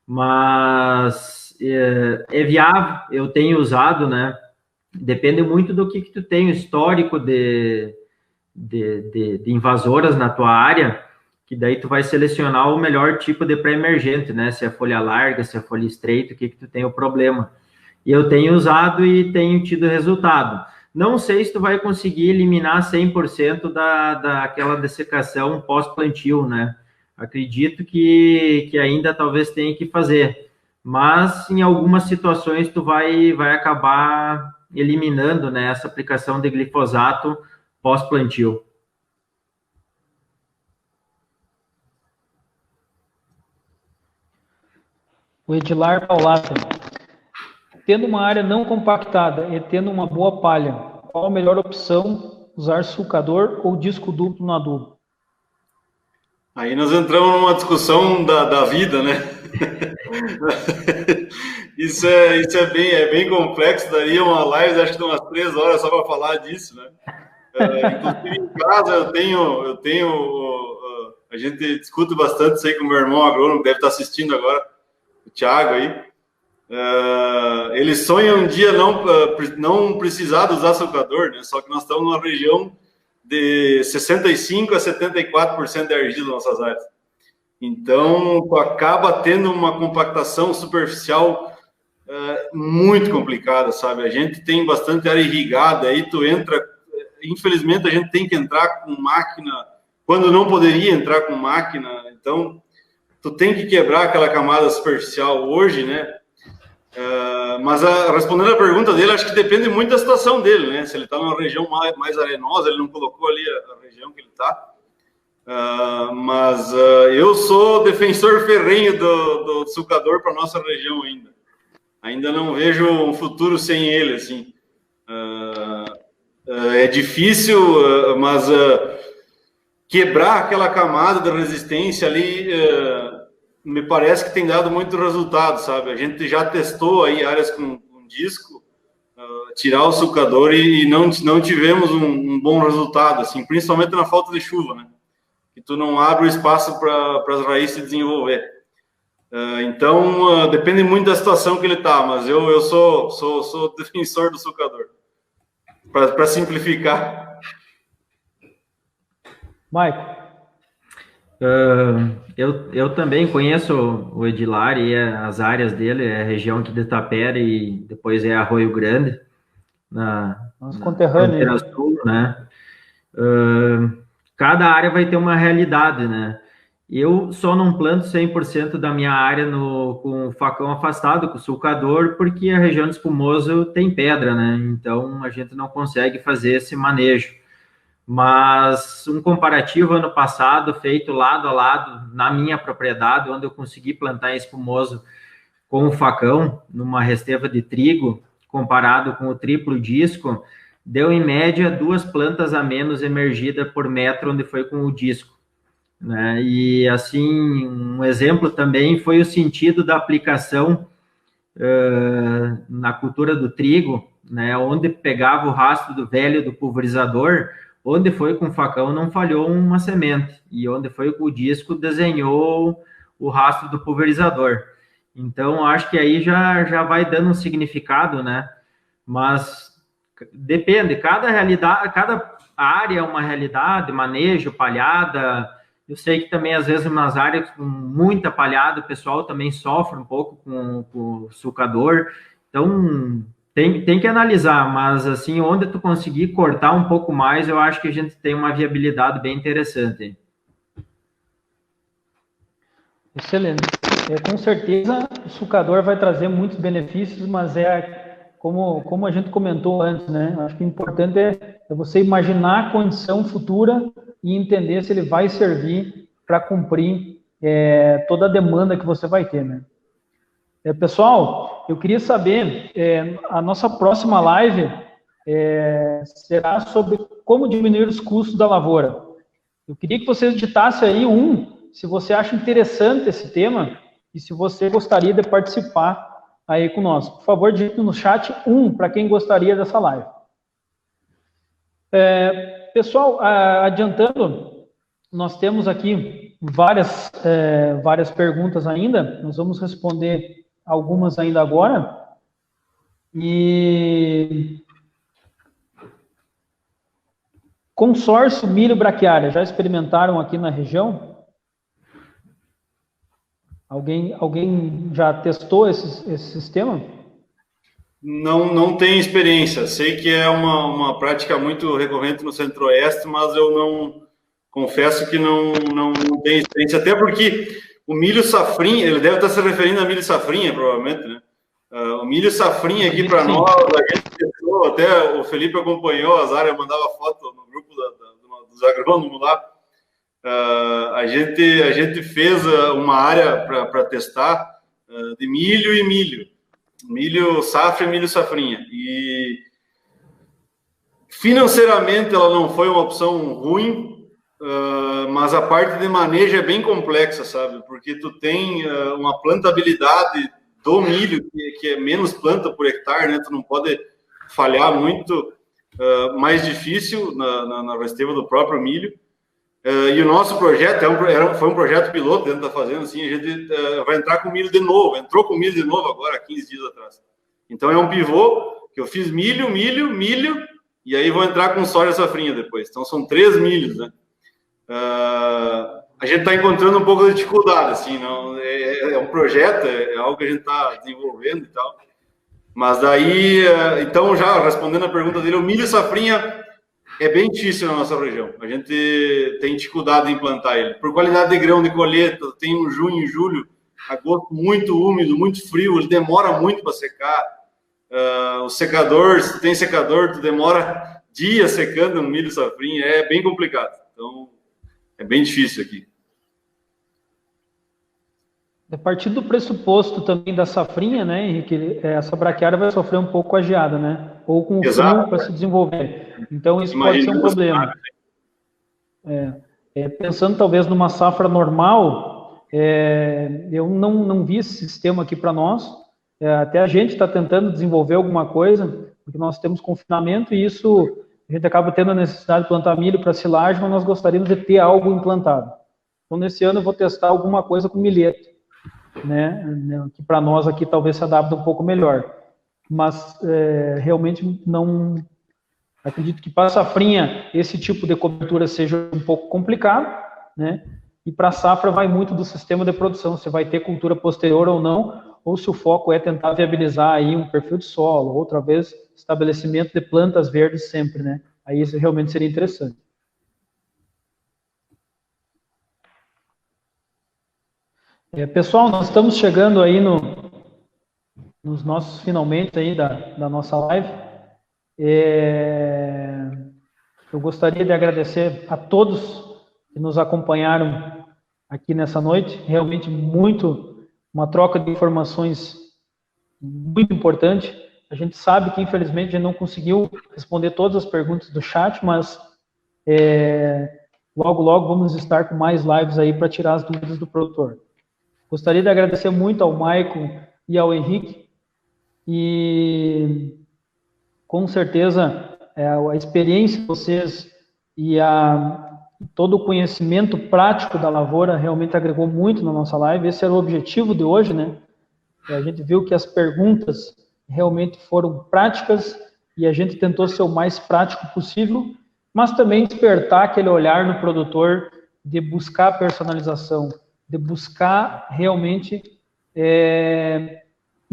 Mas é viável, eu tenho usado, né? Depende muito do que tu tem, o histórico de invasoras na tua área, que daí tu vai selecionar o melhor tipo de pré-emergente, né? Se é folha larga, se é folha estreita, o que tu tem o problema. E eu tenho usado e tenho tido resultado. Não sei se tu vai conseguir eliminar 100% daquela dessecação pós-plantio, né? Acredito que ainda talvez tenha que fazer. Mas em algumas situações tu vai acabar eliminando, né, essa aplicação de glifosato pós-plantio. O Edilar Paulata. Tendo uma área não compactada e tendo uma boa palha, qual a melhor opção? Usar sulcador ou disco duplo no adubo? Aí nós entramos numa discussão da vida, né? Isso é bem complexo, daria uma live, acho que de umas 3 horas só para falar disso, né? Inclusive em casa a gente discute bastante isso aí com o meu irmão agrônomo, que deve estar assistindo agora, o Thiago aí. Ele sonha um dia não precisar de usar sulcador, né? Só que nós estamos numa região de 65% a 74% de argila nas nossas áreas. Então, tu acaba tendo uma compactação superficial muito complicada, sabe? A gente tem bastante área irrigada, aí tu entra... Infelizmente, a gente tem que entrar com máquina quando não poderia entrar com máquina. Então, tu tem que quebrar aquela camada superficial hoje, né? Mas respondendo a pergunta dele, acho que depende muito da situação dele, né? Se ele está numa região mais arenosa, ele não colocou ali a região que ele está. Mas eu sou defensor ferrenho do sulcador para nossa região ainda. Ainda não vejo um futuro sem ele, assim. É difícil, mas quebrar aquela camada de resistência ali me parece que tem dado muito resultado, sabe? A gente já testou aí áreas com disco, tirar o sulcador e não tivemos um bom resultado, assim, principalmente na falta de chuva, né? Que tu não abre o espaço para as raízes se desenvolver. Então, depende muito da situação que ele está, mas eu sou defensor do sulcador. Para simplificar. Maicon. Eu também conheço o Edilar e as áreas dele, é a região aqui de Tapera e depois é Arroio Grande, na fronteira sul, né? Cada área vai ter uma realidade, né? Eu só não planto 100% da minha área com o facão afastado, com o sulcador, porque a região de Espumoso tem pedra, né? Então, a gente não consegue fazer esse manejo. Mas um comparativo ano passado, feito lado a lado, na minha propriedade, onde eu consegui plantar em Espumoso com o facão, numa resteva de trigo, comparado com o triplo disco, deu em média 2 plantas a menos emergida por metro, onde foi com o disco. Né? E assim, um exemplo também foi o sentido da aplicação na cultura do trigo, né? Onde pegava o rastro do velho do pulverizador, onde foi com o facão não falhou uma semente, e onde foi com o disco desenhou o rastro do pulverizador. Então, acho que aí já vai dando um significado, né? Mas depende, cada realidade, cada área é uma realidade, manejo, palhada. Eu sei que também, às vezes, nas áreas com muita palhada, o pessoal também sofre um pouco com o sulcador. Então, tem que analisar, mas assim, onde tu conseguir cortar um pouco mais, eu acho que a gente tem uma viabilidade bem interessante. Excelente. Com certeza, o sucador vai trazer muitos benefícios, mas como a gente comentou antes, né? Acho que o importante é você imaginar a condição futura e entender se ele vai servir para cumprir toda a demanda que você vai ter, né? Pessoal, eu queria saber, a nossa próxima live será sobre como diminuir os custos da lavoura. Eu queria que vocês digitassem aí se você acha interessante esse tema e se você gostaria de participar aí conosco. Por favor, digite no chat para quem gostaria dessa live. Pessoal, adiantando, nós temos aqui várias perguntas ainda, nós vamos responder algumas ainda agora. E consórcio milho braquiária, já experimentaram aqui na região? Alguém já testou esse sistema? Não tenho experiência. Sei que é uma prática muito recorrente no Centro-Oeste, mas eu não confesso que não tenho experiência. Até porque o milho safrinha, ele deve estar se referindo a milho safrinha, provavelmente, né? O milho safrinha aqui para nós, a gente testou, até o Felipe acompanhou, a Zara mandava foto no grupo dos agrônomos lá. A gente fez uma área para testar de milho e milho safra e milho safrinha, e financeiramente ela não foi uma opção ruim, mas a parte de manejo é bem complexa, sabe, porque tu tem uma plantabilidade do milho que é menos planta por hectare, né, tu não pode falhar muito, mais difícil na resteva do próprio milho. E o nosso projeto foi um projeto piloto dentro da fazenda, assim, a gente vai entrar com milho de novo, entrou com milho de novo agora, 15 dias atrás. Então é um pivô que eu fiz milho, e aí vou entrar com soja safrinha depois. Então são 3 milhos, né? A gente está encontrando um pouco de dificuldade, assim, não, é um projeto, é algo que a gente está desenvolvendo e tal. Mas daí, então já respondendo a pergunta dele, o milho safrinha é bem difícil na nossa região. A gente tem dificuldade em plantar ele. Por qualidade de grão de colheita, tem no junho e julho, agosto muito úmido, muito frio, ele demora muito para secar. O secador, se tem secador, tu demora dias secando um milho safrinha, é bem complicado. Então, é bem difícil aqui. A partir do pressuposto também da safrinha, né, Henrique, essa braquiária vai sofrer um pouco com a geada, né? Ou com o frio para se desenvolver. Então, isso pode ser um problema. Pensando talvez numa safra normal, eu não vi esse sistema aqui para nós. Até a gente está tentando desenvolver alguma coisa, porque nós temos confinamento e isso, a gente acaba tendo a necessidade de plantar milho para silagem, mas nós gostaríamos de ter algo implantado. Então, nesse ano eu vou testar alguma coisa com milheto, né, que para nós aqui talvez se adapte um pouco melhor, mas realmente não acredito que para a safrinha esse tipo de cobertura seja um pouco complicado, né, e para a safra vai muito do sistema de produção, se vai ter cultura posterior ou não, ou se o foco é tentar viabilizar aí um perfil de solo, outra vez estabelecimento de plantas verdes sempre, né, aí isso realmente seria interessante. Pessoal, nós estamos chegando aí nos nossos finalmente aí da nossa live. Eu gostaria de agradecer a todos que nos acompanharam aqui nessa noite. Realmente uma troca de informações muito importante. A gente sabe que infelizmente a gente não conseguiu responder todas as perguntas do chat, mas logo vamos estar com mais lives aí para tirar as dúvidas do produtor. Gostaria de agradecer muito ao Maicon e ao Henrique, e com certeza a experiência de vocês e todo o conhecimento prático da lavoura realmente agregou muito na nossa live. Esse era o objetivo de hoje, né? A gente viu que as perguntas realmente foram práticas e a gente tentou ser o mais prático possível, mas também despertar aquele olhar no produtor de buscar personalização, de buscar realmente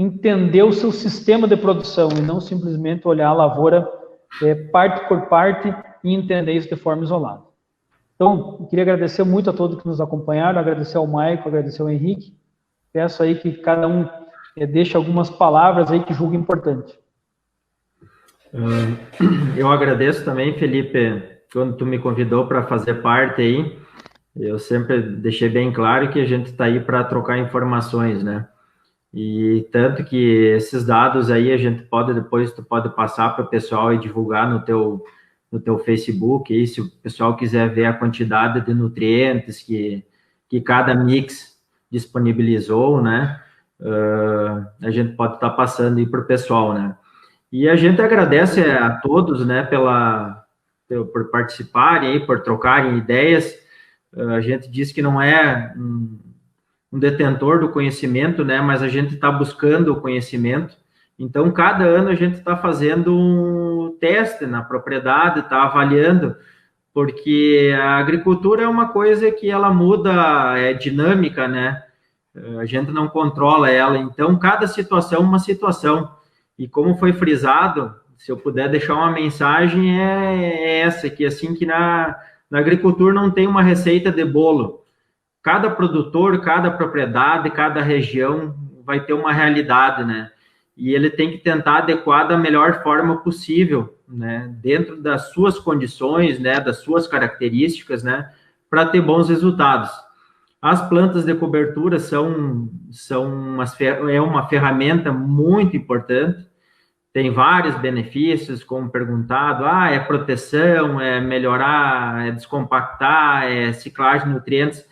entender o seu sistema de produção e não simplesmente olhar a lavoura parte por parte e entender isso de forma isolada. Então, eu queria agradecer muito a todos que nos acompanharam, agradecer ao Maico, agradecer ao Henrique. Peço aí que cada um deixe algumas palavras aí que julgue importante. Eu agradeço também, Felipe, quando tu me convidou para fazer parte aí. Eu sempre deixei bem claro que a gente está aí para trocar informações, né? E tanto que esses dados aí a gente pode depois, tu pode passar para o pessoal e divulgar no teu Facebook, aí, se o pessoal quiser ver a quantidade de nutrientes que cada mix disponibilizou, né? A gente pode estar passando aí para o pessoal, né? E a gente agradece a todos, né, por participarem aí, por trocarem ideias. A gente diz que não é um detentor do conhecimento, né, mas a gente está buscando o conhecimento. Então, cada ano a gente está fazendo um teste na propriedade, está avaliando, porque a agricultura é uma coisa que ela muda, é dinâmica, né? A gente não controla ela, então cada situação é uma situação. E como foi frisado, se eu puder deixar uma mensagem, é essa, que assim que na agricultura não tem uma receita de bolo. Cada produtor, cada propriedade, cada região vai ter uma realidade, né? E ele tem que tentar adequar da melhor forma possível, né? Dentro das suas condições, né? Das suas características, né? Para ter bons resultados. As plantas de cobertura é uma ferramenta muito importante, tem vários benefícios, como perguntado, é proteção, é melhorar, é descompactar, é ciclagem de nutrientes.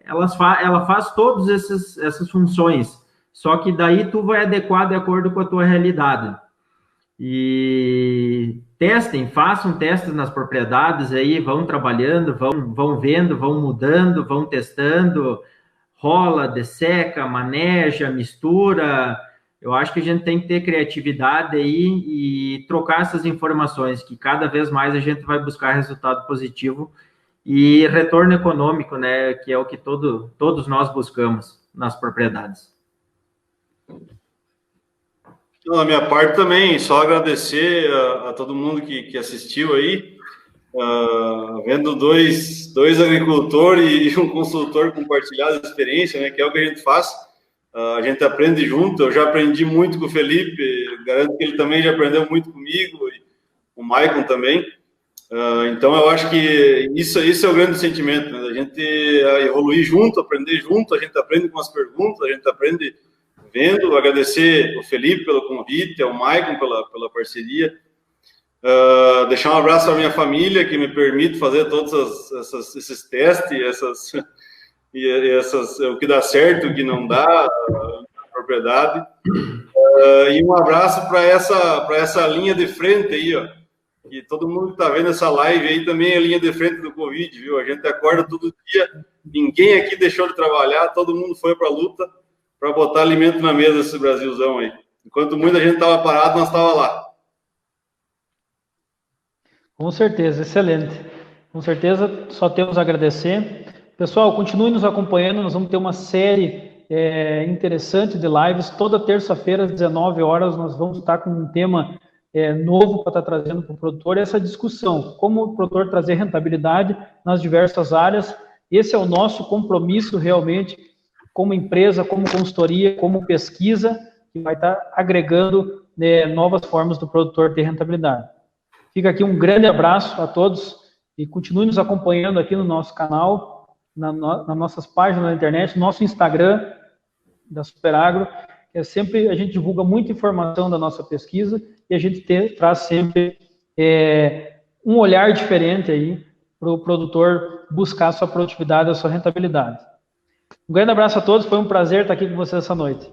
Ela faz todas essas funções, só que daí tu vai adequar de acordo com a tua realidade. E façam testes nas propriedades aí, vão trabalhando, vão vendo, vão mudando, vão testando, rola, desseca, maneja, mistura. Eu acho que a gente tem que ter criatividade aí e trocar essas informações, que cada vez mais a gente vai buscar resultado positivo e retorno econômico, né, que é o que todos nós buscamos nas propriedades. Da minha parte também, só agradecer a todo mundo que assistiu aí, vendo dois agricultores e um consultor compartilhar a experiência, né, que é o que a gente faz, a gente aprende junto. Eu já aprendi muito com o Felipe, garanto que ele também já aprendeu muito comigo, e o Maicon também. Então eu acho que isso é o grande sentimento, né, a gente evoluir junto, aprender junto, a gente aprende com as perguntas, a gente aprende vendo. Agradecer ao Felipe pelo convite, ao Maicon pela parceria, deixar um abraço à minha família, que me permite fazer todos esses testes, o que dá certo, o que não dá, a propriedade, e um abraço para essa linha de frente aí, ó, que todo mundo que está vendo essa live aí também é linha de frente do Covid, viu? A gente acorda todo dia, ninguém aqui deixou de trabalhar, todo mundo foi para a luta para botar alimento na mesa desse Brasilzão aí. Enquanto muita gente estava parado, nós estava lá. Com certeza, excelente. Com certeza, só temos a agradecer. Pessoal, continue nos acompanhando, nós vamos ter uma série interessante de lives. Toda terça-feira, às 19 horas, nós vamos estar com um tema novo para estar trazendo para o produtor, essa discussão, como o produtor trazer rentabilidade nas diversas áreas. Esse é o nosso compromisso realmente, como empresa, como consultoria, como pesquisa, que vai estar agregando novas formas do produtor ter rentabilidade. Fica aqui um grande abraço a todos e continue nos acompanhando aqui no nosso canal, nas nossas páginas na internet, no nosso Instagram da Superagro, que sempre a gente divulga muita informação da nossa pesquisa e a gente traz sempre um olhar diferente aí para o produtor buscar a sua produtividade, a sua rentabilidade. Um grande abraço a todos, foi um prazer estar aqui com vocês essa noite.